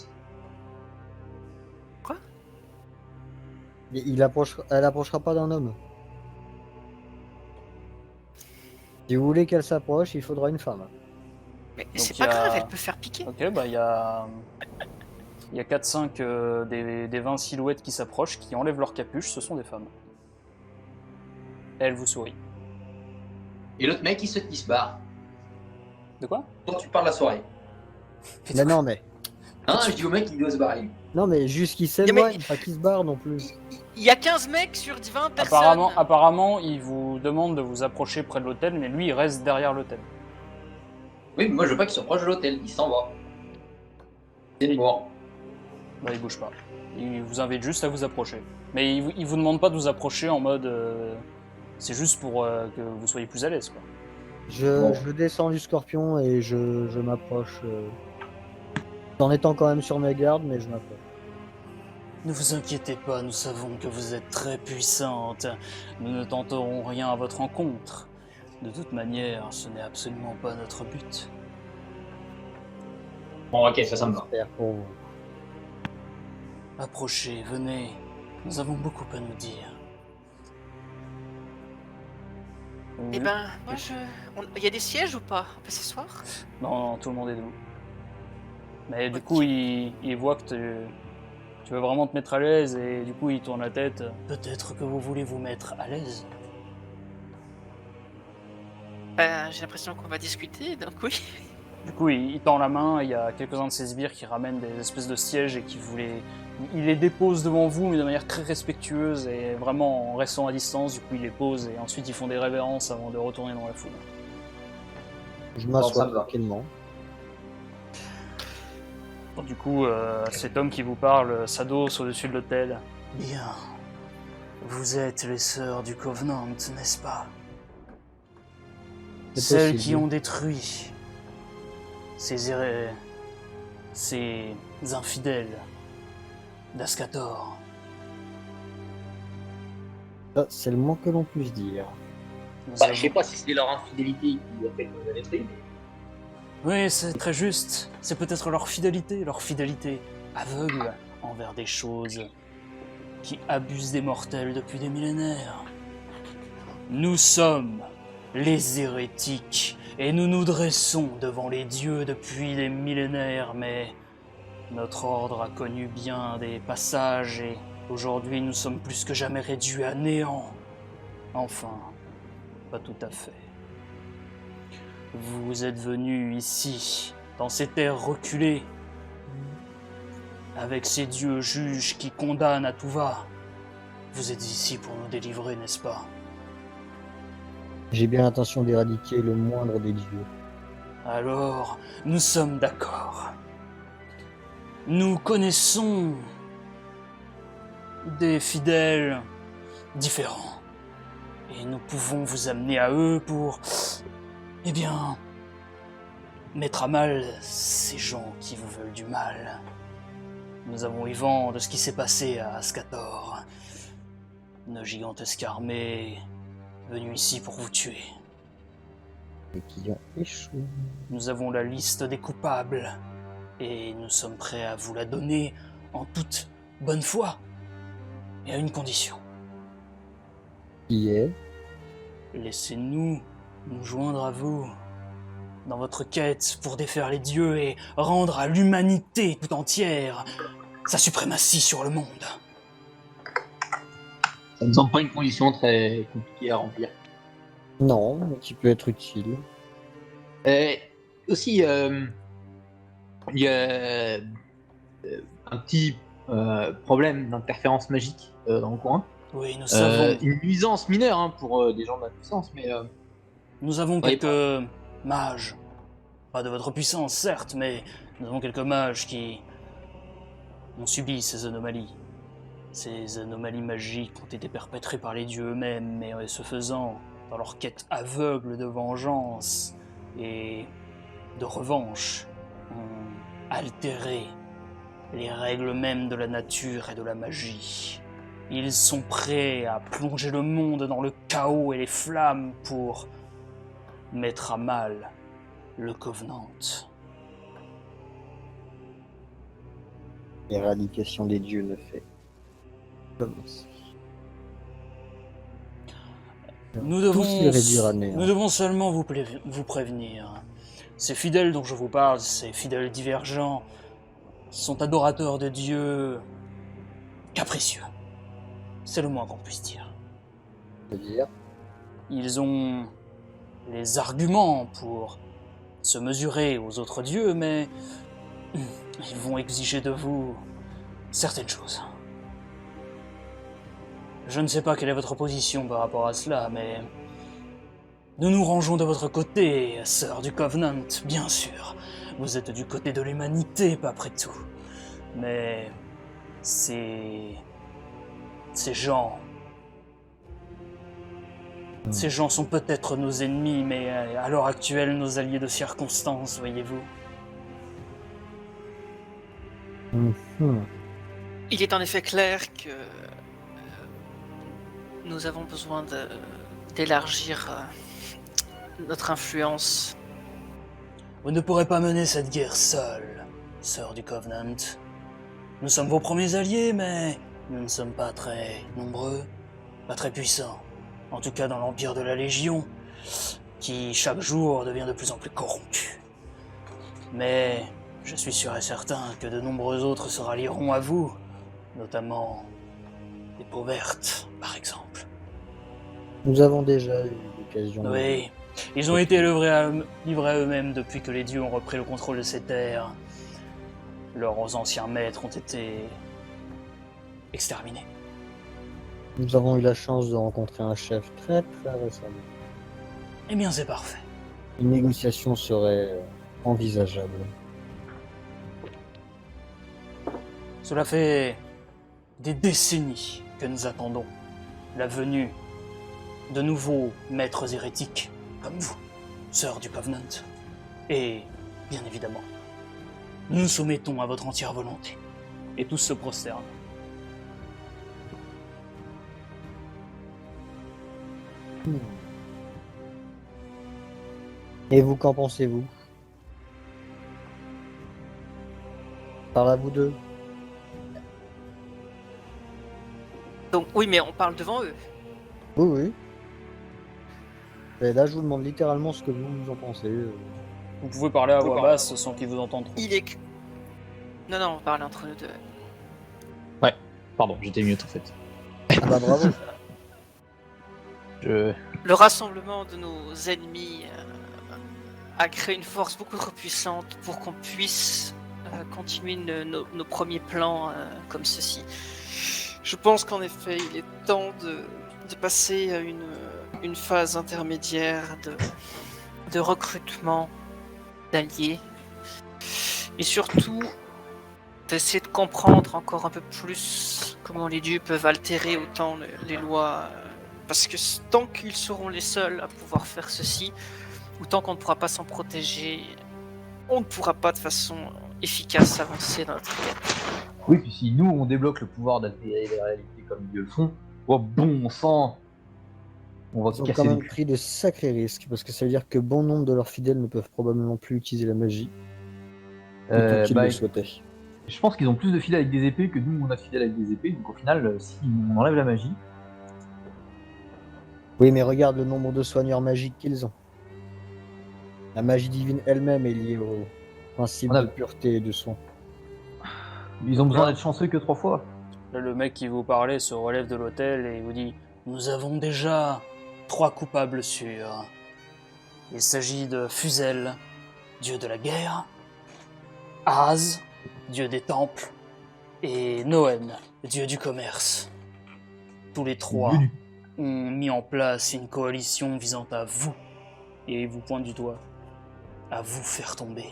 Mais elle approchera pas d'un homme. Si vous voulez qu'elle s'approche, il faudra une femme. Mais Donc, c'est il pas y a- grave, elle peut faire piquer. Ok, bah il y a 4-5 des 20 silhouettes qui s'approchent, qui enlèvent leur capuche, ce sont des femmes. Elle vous sourit. Et l'autre mec il se barre. De quoi? Toi tu parles la soirée. Mais non, mais. Hein, je dis au mec qu'il doit se barrer. Non, mais juste qu'il mais- s'éloigne, pas qu'il se barre non plus. Il y a 15 mecs sur 20 personnes. Apparemment, il vous demande de vous approcher près de l'hôtel, mais lui, il reste derrière l'hôtel. Oui, mais moi je veux pas qu'il se proche de l'hôtel, il s'en va. C'est mort. Bah, il bouge pas. Il vous invite juste à vous approcher. Mais il vous demande pas de vous approcher en mode... c'est juste pour que vous soyez plus à l'aise, quoi. Je descends du scorpion et je m'approche. En étant quand même sur mes gardes, mais je m'approche. Ne vous inquiétez pas, nous savons que vous êtes très puissante. Nous ne tenterons rien à votre encontre. De toute manière, ce n'est absolument pas notre but. Bon, ok, ça me va. J'espère pour vous. Approchez, venez. Nous avons beaucoup à nous dire. Eh ben, moi il y a des sièges ou pas? On peut s'asseoir? Non, tout le monde est debout. Mais du coup, il voit que tu veux vraiment te mettre à l'aise et du coup, il tourne la tête. Peut-être que vous voulez vous mettre à l'aise. Ben, j'ai l'impression qu'on va discuter, donc oui. Du coup, il tend la main, il y a quelques-uns de ses sbires qui ramènent des espèces de sièges et qui il les dépose devant vous, mais de manière très respectueuse et vraiment en restant à distance. Du coup, il les pose et ensuite ils font des révérences avant de retourner dans la foule. Je ça m'assois me va. tranquillement. Bon, du coup, cet homme qui vous parle s'adosse au-dessus de l'hôtel. Bien. Vous êtes les sœurs du Covenant, n'est-ce pas? C'est Celles possible. qui ont détruit ces infidèles d'Ascator. Ça, c'est le moins que l'on puisse dire. Nous Bah, avons- je sais pas si c'est leur infidélité qui a fait qu'on les a détruits, mais... Oui, c'est très juste. C'est peut-être leur fidélité aveugle envers des choses qui abusent des mortels depuis des millénaires. Nous sommes les hérétiques et nous nous dressons devant les dieux depuis des millénaires, mais notre ordre a connu bien des passages et aujourd'hui nous sommes plus que jamais réduits à néant. Enfin, pas tout à fait. Vous êtes venus ici, dans ces terres reculées, avec ces dieux juges qui condamnent à tout va. Vous êtes ici pour nous délivrer, n'est-ce pas? J'ai bien l'intention d'éradiquer le moindre des dieux. Alors, nous sommes d'accord. Nous connaissons des fidèles différents. Et nous pouvons vous amener à eux pour, eh bien, mettre à mal ces gens qui vous veulent du mal. Nous avons eu vent de ce qui s'est passé à Ascator. Une gigantesque armée venue ici pour vous tuer. Et qui ont échoué. Nous avons la liste des coupables et nous sommes prêts à vous la donner en toute bonne foi et à une condition. Qui est Laissez-nous nous joindre à vous dans votre quête pour défaire les dieux et rendre à l'humanité tout entière sa suprématie sur le monde. Ça ne semble pas une condition très compliquée à remplir. Non, mais qui peut être utile. Aussi, il y a un petit problème d'interférence magique dans le coin. Oui, nous savons. Une nuisance mineure hein, pour des gens de la puissance, mais Nous avons Oui, quelques mages. Pas de votre puissance, certes, mais nous avons quelques mages qui ont subi ces anomalies. Ces anomalies magiques ont été perpétrées par les dieux eux-mêmes, mais ce faisant, dans leur quête aveugle de vengeance et de revanche, ont altéré les règles mêmes de la nature et de la magie. Ils sont prêts à plonger le monde dans le chaos et les flammes pour mettre à mal le Covenant. L'éradication des dieux ne fait commencer. Nous Tous les réduire à néant. nous devons seulement vous prévenir. Ces fidèles dont je vous parle, ces fidèles divergents, sont adorateurs de Dieu capricieux. C'est le moins qu'on puisse dire. C'est-à-dire Ils ont les arguments pour se mesurer aux autres dieux, mais Ils vont exiger de vous certaines choses. Je ne sais pas quelle est votre position par rapport à cela, mais nous nous rangeons de votre côté, sœur du Covenant, bien sûr. Vous êtes du côté de l'humanité, pas après tout. Mais ces gens... Ces gens sont peut-être nos ennemis, mais à l'heure actuelle, nos alliés de circonstance, voyez-vous. Mhm. Il est en effet clair que nous avons besoin d'élargir notre influence. Vous ne pourrez pas mener cette guerre seule, sœur du Covenant. Nous sommes vos premiers alliés, mais nous ne sommes pas très nombreux, pas très puissants. En tout cas dans l'Empire de la Légion, qui chaque jour devient de plus en plus corrompu. Mais je suis sûr et certain que de nombreux autres se rallieront à vous, notamment les peaux vertes, par exemple. Nous avons déjà eu l'occasion. Oui, ils ont été livrés à eux-mêmes depuis que les dieux ont repris le contrôle de ces terres. Leurs anciens maîtres ont été exterminés. Nous avons eu la chance de rencontrer un chef très récemment. Eh bien, c'est parfait. Une négociation serait envisageable. Cela fait des décennies que nous attendons la venue de nouveaux maîtres hérétiques comme vous, sœurs du Covenant. Et, bien évidemment, nous nous soumettons à votre entière volonté. Et tous se prosternent. Et vous, qu'en pensez-vous? Parle à vous deux. Donc oui, mais on parle devant eux. Oui, oui. Et là, je vous demande littéralement ce que vous en pensez. Vous pouvez parler à voix basse sans qu'ils vous entendent trop. Il est... Non, non, on parle entre nous deux. Pardon, j'étais mute en fait. Ah bah bravo. Le rassemblement de nos ennemis a créé une force beaucoup trop puissante pour qu'on puisse continuer nos premiers plans comme ceci. Je pense qu'en effet, il est temps de passer à une phase intermédiaire de recrutement d'alliés. Et surtout, d'essayer de comprendre encore un peu plus comment les dieux peuvent altérer autant les lois. Parce que tant qu'ils seront les seuls à pouvoir faire ceci, ou tant qu'on ne pourra pas s'en protéger, on ne pourra pas de façon efficace avancer dans notre quête. Oui, puis si nous on débloque le pouvoir d'altérer les réalités comme ils le font, oh bon sang, on va Ils se ont casser quand les même culs. pris de sacrés risques, parce que ça veut dire que bon nombre de leurs fidèles ne peuvent probablement plus utiliser la magie, autant qu'ils le souhaitaient. Je pense qu'ils ont plus de fidèles avec des épées que nous on a de fidèles avec des épées, donc au final, si on enlève la magie, Oui, mais regarde le nombre de soigneurs magiques qu'ils ont. La magie divine elle-même est liée au principe On a- de pureté et de soin. ils ont besoin d'être chanceux que 3 fois. Là, le mec qui vous parlait se relève de l'hôtel et vous dit « Nous avons déjà 3 coupables sûrs. Il s'agit de Fuzel, dieu de la guerre, Az, dieu des temples, et Noen, dieu du commerce. Tous les 3 Dieu du- ont mis en place une coalition visant à vous, et il vous pointe du doigt, à vous faire tomber.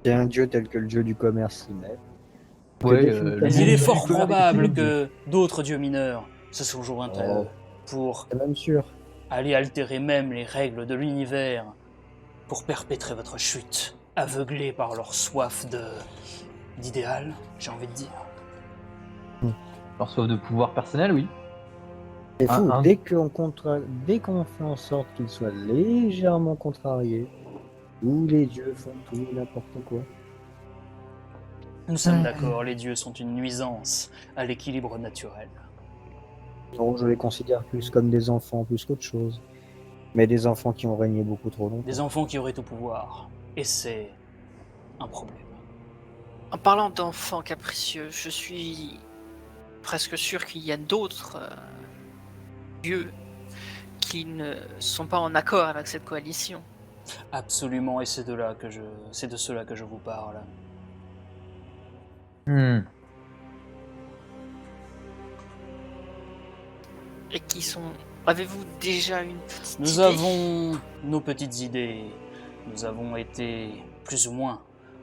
C'est un dieu tel que le dieu du commerce s'y met. Ouais, Mais il est dieu fort du commerce probable est que d'autres dieux mineurs se sont joints à Oh. eux pour C'est même sûr. aller altérer même les règles de l'univers pour perpétrer votre chute, aveuglés par leur soif d'idéal, j'ai envie de dire. leur soif de pouvoir personnel, oui. C'est fou, Un- dès qu'on fait en sorte qu'ils soient légèrement contrariés, où les dieux font tout et n'importe quoi. Nous sommes d'accord, les dieux sont une nuisance à l'équilibre naturel. Donc je les considère plus comme des enfants plus qu'autre chose. Mais des enfants qui ont régné beaucoup trop longtemps. Des enfants qui auraient tout pouvoir, et c'est un problème. En parlant d'enfants capricieux, je suis presque sûr qu'il y a d'autres dieux qui ne sont pas en accord avec cette coalition. Absolument, et c'est de cela que je vous parle. Hmm. Et qui sont... Avez-vous déjà une petite Nous idée? avons nos petites idées. Nous avons été plus ou moins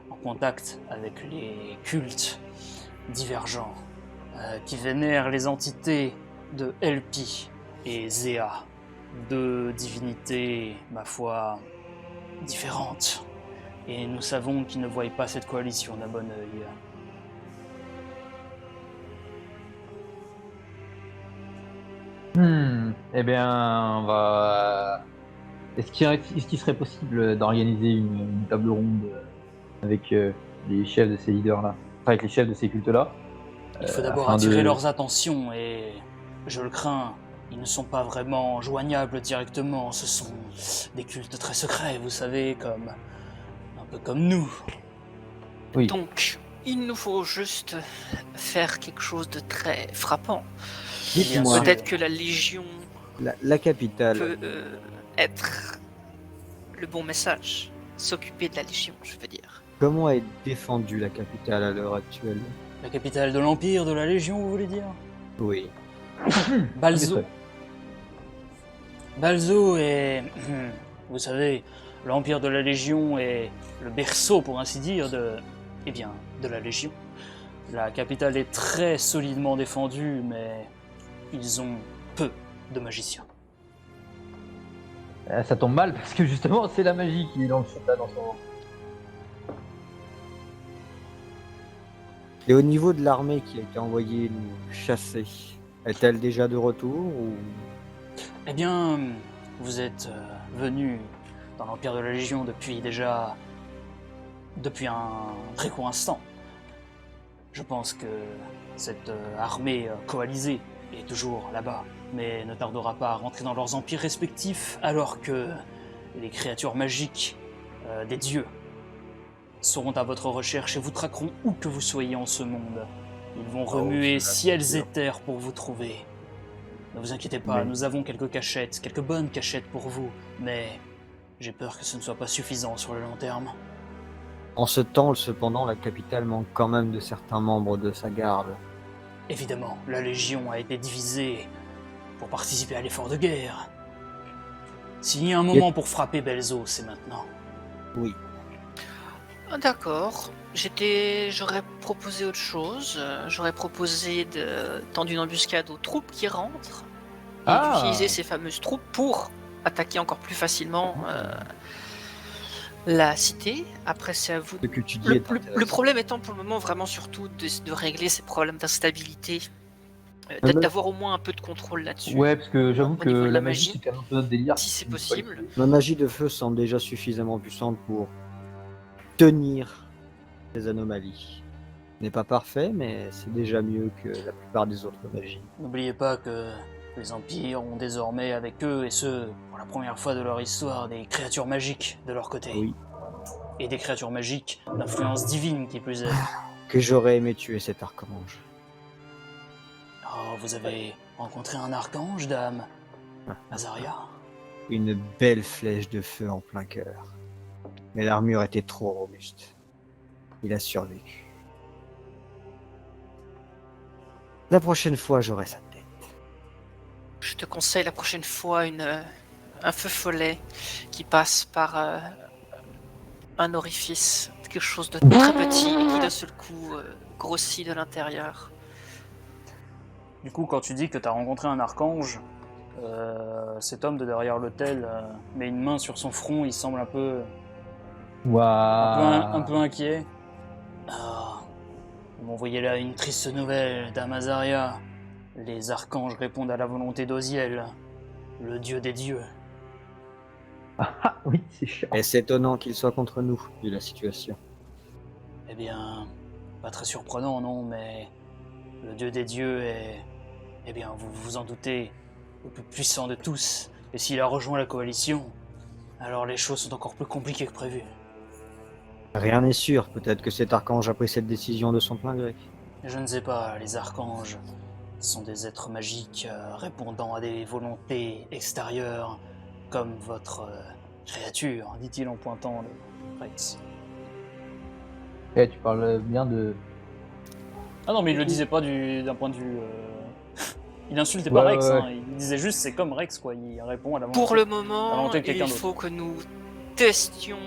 en contact avec les cultes divergents qui vénèrent les entités de Elpi et Zéa, deux divinités, ma foi, différentes. Et nous savons qu'ils ne voient pas cette coalition d'un bon œil. Eh bien, on va. Est-ce qu'il serait possible d'organiser une table ronde avec les chefs de ces leaders-là, enfin, avec les chefs de ces cultes-là? Il faut d'abord afin attirer de- leurs attentions et, je le crains, ils ne sont pas vraiment joignables directement. Ce sont des cultes très secrets, vous savez, un peu comme nous. Oui. Donc, il nous faut juste faire quelque chose de très frappant. Dites-moi, Peut-être que la Légion la capitale, peut être le bon message. S'occuper de la Légion, je veux dire. comment est défendue la capitale à l'heure actuelle? La capitale de l'Empire, de la Légion, vous voulez dire? Oui. Balzo. Balzo est... Vous savez, l'Empire de la Légion est le berceau, pour ainsi dire, de la Légion. La capitale est très solidement défendue, mais ils ont peu de magiciens. Ça tombe mal parce que justement, c'est la magie qui est dans le shot là dans ce moment. Et au niveau de l'armée qui a été envoyée nous chasser, est-elle déjà de retour ou... Eh bien, vous êtes venu dans l'Empire de la Légion depuis un très court instant. Je pense que cette armée coalisée est toujours là-bas, mais ne tardera pas à rentrer dans leurs empires respectifs, alors que les créatures magiques des dieux seront à votre recherche et vous traqueront où que vous soyez en ce monde. Ils vont remuer cela, ciels c'est et sûr. terres pour vous trouver. Ne vous inquiétez pas, Mais- nous avons quelques cachettes, quelques bonnes cachettes pour vous, mais j'ai peur que ce ne soit pas suffisant sur le long terme. En ce temps, cependant, la capitale manque quand même de certains membres de sa garde. Évidemment, la Légion a été divisée pour participer à l'effort de guerre. S'il y a un moment pour frapper Belzo, c'est maintenant. Oui. Ah, d'accord. J'aurais proposé autre chose. J'aurais proposé de tendre une embuscade aux troupes qui rentrent et Ah. d'utiliser ces fameuses troupes pour attaquer encore plus facilement la cité. Après, c'est à vous. Ce que tu dis Le, est le- le intéressant. problème étant pour le moment vraiment surtout de régler ces problèmes d'instabilité, mais- d'avoir au moins un peu de contrôle là-dessus. Ouais, parce que j'avoue Au que niveau de la la magie, magie, c'est quand même un peu notre délire. si c'est possible. Ma magie de feu semble déjà suffisamment puissante pour tenir ces anomalies. Ce n'est pas parfait, mais c'est déjà mieux que la plupart des autres magies. N'oubliez pas que les empires ont désormais avec eux, et ce, pour la première fois de leur histoire, des créatures magiques de leur côté. Oui. Et des créatures magiques d'influence divine qui plus est. Que j'aurais aimé tuer cet archange. Oh, vous avez rencontré un archange, dame Azaria? Une belle flèche de feu en plein cœur. Mais l'armure était trop robuste. Il a survécu. La prochaine fois, j'aurai sa tête. Je te conseille la prochaine fois un feu follet qui passe par un orifice, quelque chose de très petit et qui d'un seul coup grossit de l'intérieur. Du coup, quand tu dis que tu as rencontré un archange, cet homme de derrière l'hôtel met une main sur son front, il semble un peu inquiet. Ah, vous m'envoyez là une triste nouvelle, dame Azaria. Les archanges répondent à la volonté d'Oziel, le dieu des dieux. Ah oui, c'est chiant. Est-ce étonnant qu'il soit contre nous, vu la situation? Eh bien, pas très surprenant, non, mais le dieu des dieux est, eh bien, vous vous en doutez, le plus puissant de tous. Et s'il a rejoint la coalition, alors les choses sont encore plus compliquées que prévu. Rien n'est sûr. Peut-être que cet archange a pris cette décision de son plein gré. Je ne sais pas, les archanges sont des êtres magiques répondant à des volontés extérieures, comme votre créature, dit-il en pointant le Rex. Tu parles bien de. Ah non, mais il le disait pas d'un point de vue... Il insultait pas Ouais, Rex, ouais, hein. Il disait juste c'est comme Rex, quoi. Il répond à la Pour le moment, volonté de quelqu'un il d'autre. faut que nous testions,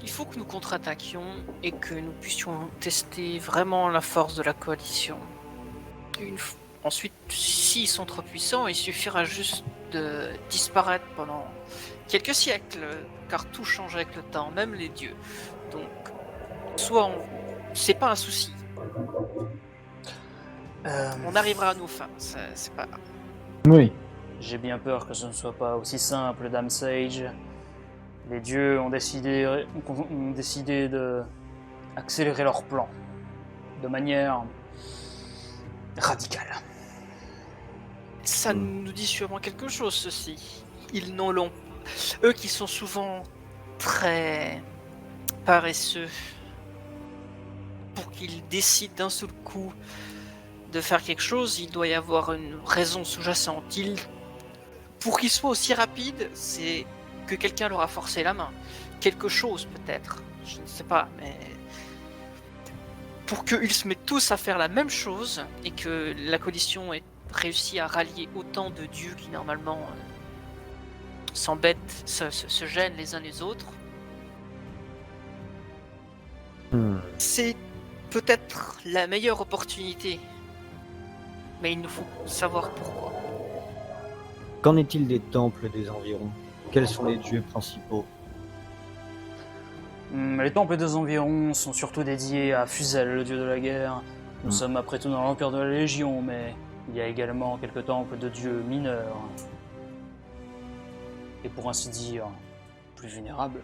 il faut que nous contre-attaquions et que nous puissions tester vraiment la force de la coalition. Ensuite, s'ils sont trop puissants, il suffira juste de disparaître pendant quelques siècles, car tout change avec le temps, même les dieux. Donc, c'est pas un souci. On arrivera à nos fins, c'est pas... Oui. J'ai bien peur que ce ne soit pas aussi simple, Dame Sage. Les dieux ont décidé de accélérer leur plan de manière radicale. Ça nous dit sûrement quelque chose, ceci. Ils n'en l'ont. Eux qui sont souvent très paresseux, pour qu'ils décident d'un seul coup de faire quelque chose, il doit y avoir une raison sous-jacente. Pour qu'ils soient aussi rapides, c'est que quelqu'un leur a forcé la main. Quelque chose peut-être, je ne sais pas, mais pour qu'ils se mettent tous à faire la même chose et que la coalition ait réussi à rallier autant de dieux qui normalement s'embêtent, se gênent les uns les autres, c'est peut-être la meilleure opportunité. Mais il nous faut savoir pourquoi. Qu'en est-il des temples des environs? Quels sont les dieux principaux? Les temples des environs sont surtout dédiés à Fuzel, le dieu de la guerre. Nous sommes après tout dans l'empire de la Légion, mais il y a également quelques temples de dieux mineurs. Et pour ainsi dire, plus vulnérables.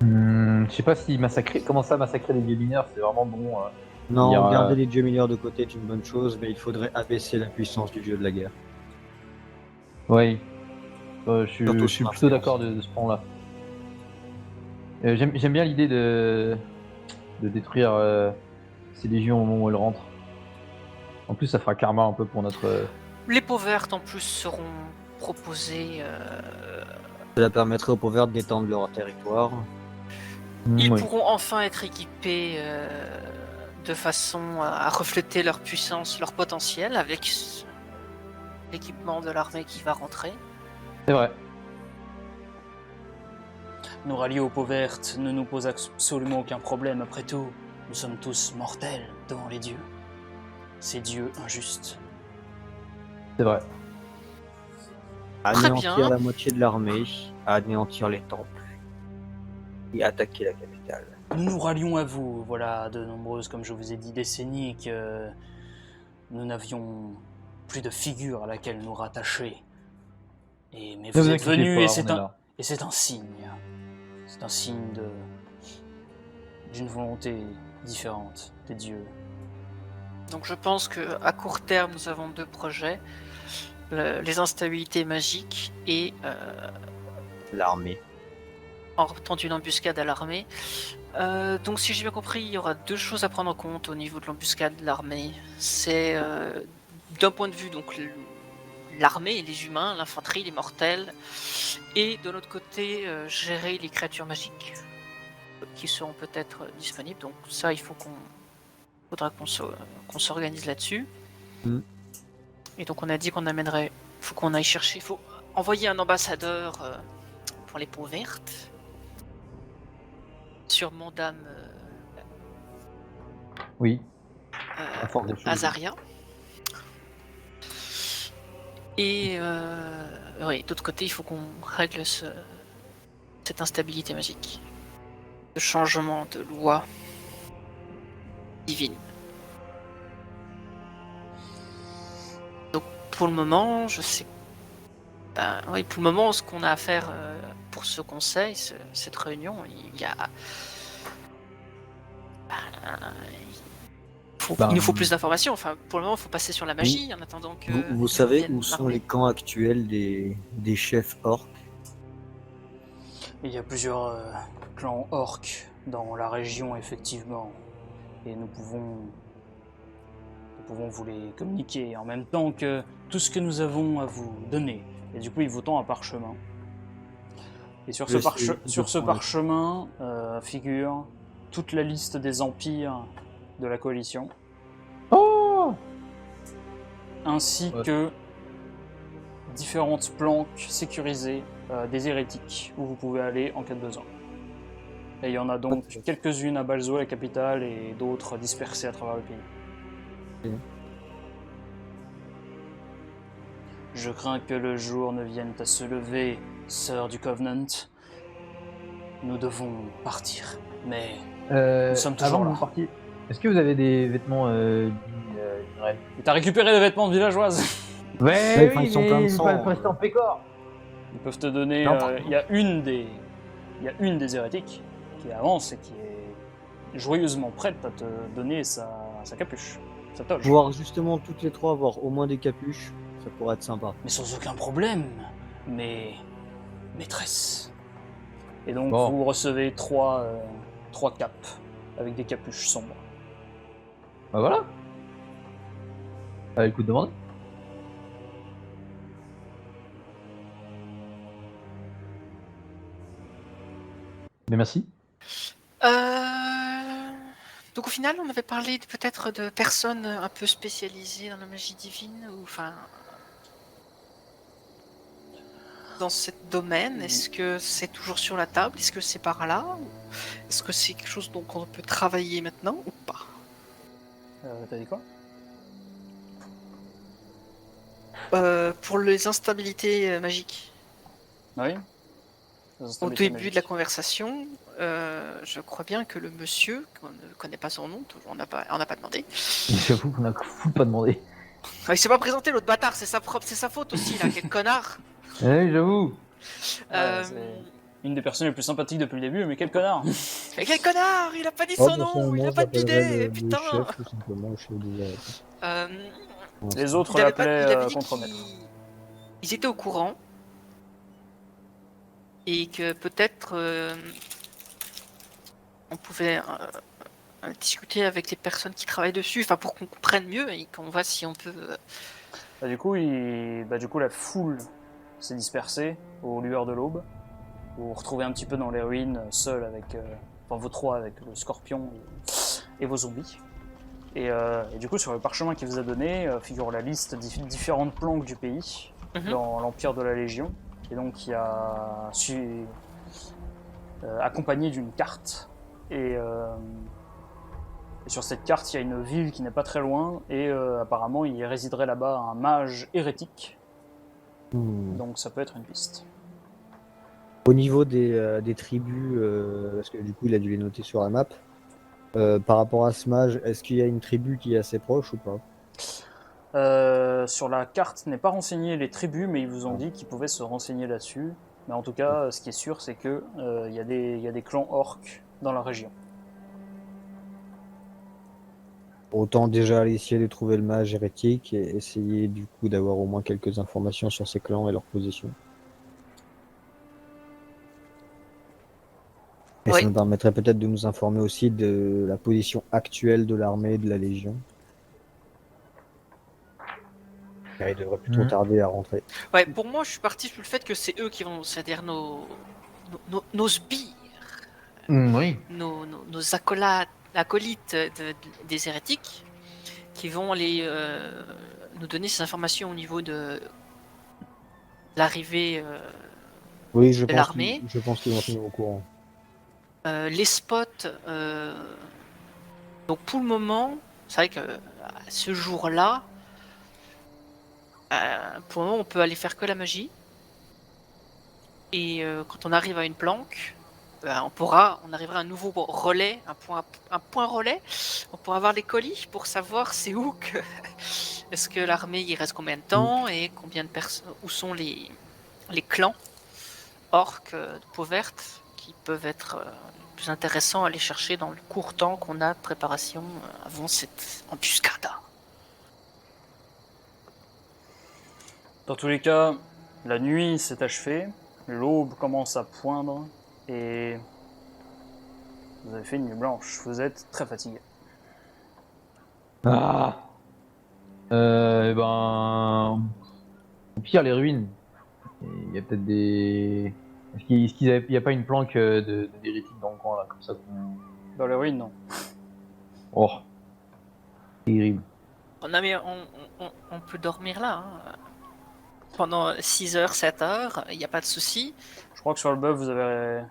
Je sais pas si comment ça massacrer les dieux mineurs, c'est vraiment bon. Non, Il y a- garder les dieux mineurs de côté est une bonne chose, mais il faudrait abaisser la puissance du dieu de la guerre. Oui. Je Surtout suis sur plutôt l'influence. d'accord de ce point-là. J'aime bien l'idée de détruire ces légions au moment où elles rentrent. En plus, ça fera karma un peu pour notre. Les peaux vertes en plus seront proposées. Cela permettrait aux pauvres verts d'étendre leur territoire. Ils Oui. pourront enfin être équipés de façon à refléter leur puissance, leur potentiel avec l'équipement de l'armée qui va rentrer. C'est vrai. Nous rallier aux peaux vertes ne nous pose absolument aucun problème. Après tout, nous sommes tous mortels devant les dieux. Ces dieux injustes. C'est vrai. Très Anéantir bien. la moitié de l'armée, anéantir les temples et attaquer la capitale. Nous nous rallions à vous. Voilà de nombreuses, comme je vous ai dit, décennies que nous n'avions plus de figure à laquelle nous rattacher. Mais Ne vous vous êtes inquiétez venus pas, et on est là. c'est un signe. C'est un signe d'une volonté différente des dieux. Donc je pense que à court terme, nous avons deux projets. Les instabilités magiques et L'armée. en tentant une embuscade à l'armée. Donc si j'ai bien compris, il y aura deux choses à prendre en compte au niveau de l'embuscade de l'armée. C'est d'un point de vue donc l'armée, les humains, l'infanterie, les mortels, et de l'autre côté gérer les créatures magiques qui seront peut-être disponibles. Donc ça, faudra qu'on s'organise là-dessus. Et donc on a dit qu'on amènerait, faut qu'on aille chercher, faut envoyer un ambassadeur pour les peaux vertes. Sûrement Dame Oui. La force des choses. Azaria. Et oui, d'autre côté, il faut qu'on règle cette instabilité magique. Ce changement de loi divine. Donc pour le moment, je sais. Oui, pour le moment, ce qu'on a à faire pour ce conseil, cette réunion, il y a. Il nous faut plus d'informations. Enfin, pour le moment, il faut passer sur la magie en attendant que. Vous savez vienne où sont l'armée. les camps actuels des chefs orques? Il y a plusieurs clans orques dans la région, effectivement. Et nous pouvons vous les communiquer en même temps que tout ce que nous avons à vous donner. Et du coup, il vous tend un parchemin. Et sur Je ce, sais, sur ce je- parchemin figure toute la liste des empires de la coalition, Oh ainsi Ouais. que différentes planques sécurisées des hérétiques où vous pouvez aller en cas de besoin. Et il y en a donc Ok. quelques-unes à Balzo, la capitale, et d'autres dispersées à travers le pays. Ok. Je crains que le jour ne vienne à se lever, sœur du Covenant. Nous devons partir, mais nous sommes toujours Avant que là. vous partiez, est-ce que vous avez des vêtements d'Imrel? Et t'as récupéré des vêtements de villageoise. Ouais, enfin, oui, ils sont pleins de mais sang, pas rester en pécor. Ils peuvent te donner. Non, par Il y a une des hérétiques qui avance et qui est joyeusement prête à te donner sa capuche, sa toge. Pouvoir justement toutes les trois avoir au moins des capuches, ça pourrait être sympa. Mais sans aucun problème, mais maîtresse. Et donc Bon. vous recevez trois capes avec des capuches sombres. Bah voilà. Le coup de demander. Mais merci. Donc au final, on avait parlé peut-être de personnes un peu spécialisées dans la magie divine, ou enfin dans ce domaine. Est-ce que c'est toujours sur la table? Est-ce que c'est par là? Est-ce que c'est quelque chose dont on peut travailler maintenant ou pas? T'as dit quoi? Pour les instabilités magiques. Oui. Au début de la conversation, je crois bien que le monsieur, qu'on ne connaît pas son nom, on n'a pas demandé. J'avoue qu'on a fou de pas demandé. Ah, il s'est pas présenté l'autre bâtard, c'est sa faute aussi là, quel connard. Ouais, j'avoue. Euh, C'est une des personnes les plus sympathiques depuis le début, mais quel connard! mais quel connard, il a pas dit Oh, son nom, il personnellement, a pas de j'appellerais bidet, le putain. chef, tout simplement, le chef des hérétiques. Euh, Pour Les l'instant. autres il avait pas, l'appelaient il avait dit contremaître. qu'ils étaient au courant et que peut-être on pouvait discuter avec les personnes qui travaillent dessus, enfin pour qu'on comprenne mieux et qu'on voit si on peut. Du coup, la foule s'est dispersée aux lueurs de l'aube. Vous vous retrouvez un petit peu dans les ruines, seul avec, enfin vous trois avec le scorpion et vos zombies. Et du coup, sur le parchemin qu'il vous a donné, figure la liste des différentes planques du pays dans l'Empire de la Légion. Et donc, il y a accompagné d'une carte. Et sur cette carte, il y a une ville qui n'est pas très loin. Et apparemment, il résiderait là-bas un mage hérétique. Donc, ça peut être une piste. Au niveau des tribus, parce que du coup il a dû les noter sur la map, par rapport à ce mage, est-ce qu'il y a une tribu qui est assez proche ou pas? Sur la carte n'est pas renseigné les tribus, mais ils vous ont dit qu'ils pouvaient se renseigner là-dessus. Mais en tout cas, ce qui est sûr, c'est que il y a des clans orques dans la région. Autant déjà aller essayer de trouver le mage hérétique et essayer du coup d'avoir au moins quelques informations sur ces clans et leur position. Et Ouais. ça nous permettrait peut-être de nous informer aussi de la position actuelle de l'armée et de la Légion. Et il devrait plutôt tarder à rentrer. Ouais, pour moi, je suis parti sur le fait que c'est eux qui vont, c'est-à-dire nos sbires, Oui. nos acolytes des hérétiques, qui vont aller nous donner ces informations au niveau de l'arrivée Oui, je de pense l'armée. je pense qu'ils vont tenir au courant. Les spots, donc pour le moment, c'est vrai que ce jour-là, pour le moment, on peut aller faire que la magie. Et quand on arrive à une planque, on arrivera à un nouveau relais, un point relais. On pourra avoir les colis pour savoir c'est où que. Est-ce que l'armée il reste combien de temps et combien de personnes. Où sont les clans orques de peau verte qui peuvent être plus intéressants à aller chercher dans le court temps qu'on a de préparation avant cette embuscade. Dans tous les cas, la nuit s'est achevée, l'aube commence à poindre et vous avez fait une nuit blanche. Vous êtes très fatigué. Ah. Ben. Au pire, les ruines. Il y a peut-être des Est-ce qu'il n'y a pas une planque d'hérétique dans le coin là, comme ça qu'on... Dans les ruines, non. Oh, terrible. Non mais on peut dormir là. Hein. Pendant 6 heures, 7 heures, il n'y a pas de souci. Je crois que sur le bœuf, vous avez...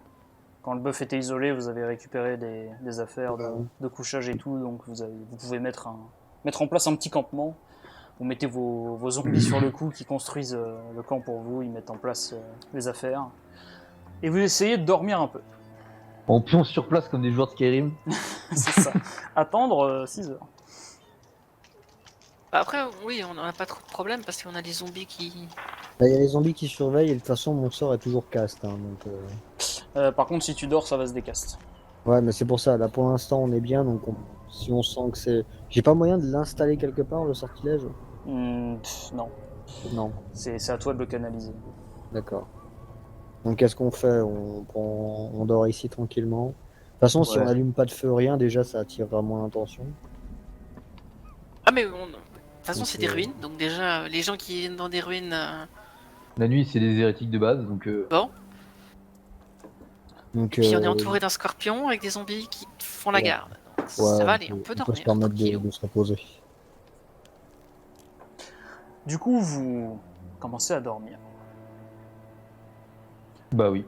Quand le bœuf était isolé, vous avez récupéré des affaires de couchage et tout, donc vous pouvez mettre en place un petit campement. Vous mettez vos zombies sur le coup qui construisent le camp pour vous, ils mettent en place les affaires. Et vous essayez de dormir un peu. On pionce sur place comme des joueurs de Skyrim. C'est ça. Attendre 6 heures. Après, oui, on n'a pas trop de problème parce qu'on a des zombies qui. Là, il y a les zombies qui surveillent et de toute façon, mon sort est toujours cast. Hein, donc, Par contre, si tu dors, ça va se décaster. ouais, mais c'est pour ça. Là, pour l'instant, on est bien. Donc, si on sent que c'est. J'ai pas moyen de l'installer quelque part, le sortilège? Non, Non. c'est à toi de le canaliser. D'accord. Donc, qu'est-ce qu'on fait? On dort ici tranquillement. De toute façon, si Ouais. on n'allume pas de feu, rien, déjà, ça attirera moins l'attention. Ah, mais de toute façon, Donc, c'est des ruines. Donc, déjà, les gens qui viennent dans des ruines. La nuit, c'est des hérétiques de base, donc Bon. Donc, Et puis, on est entouré d'un scorpion avec des zombies qui font la ouais. garde. Donc, ouais, ça va aller, on peut se dormir. permettre Tranquillou. de se reposer. Du coup, vous commencez à dormir. bah oui.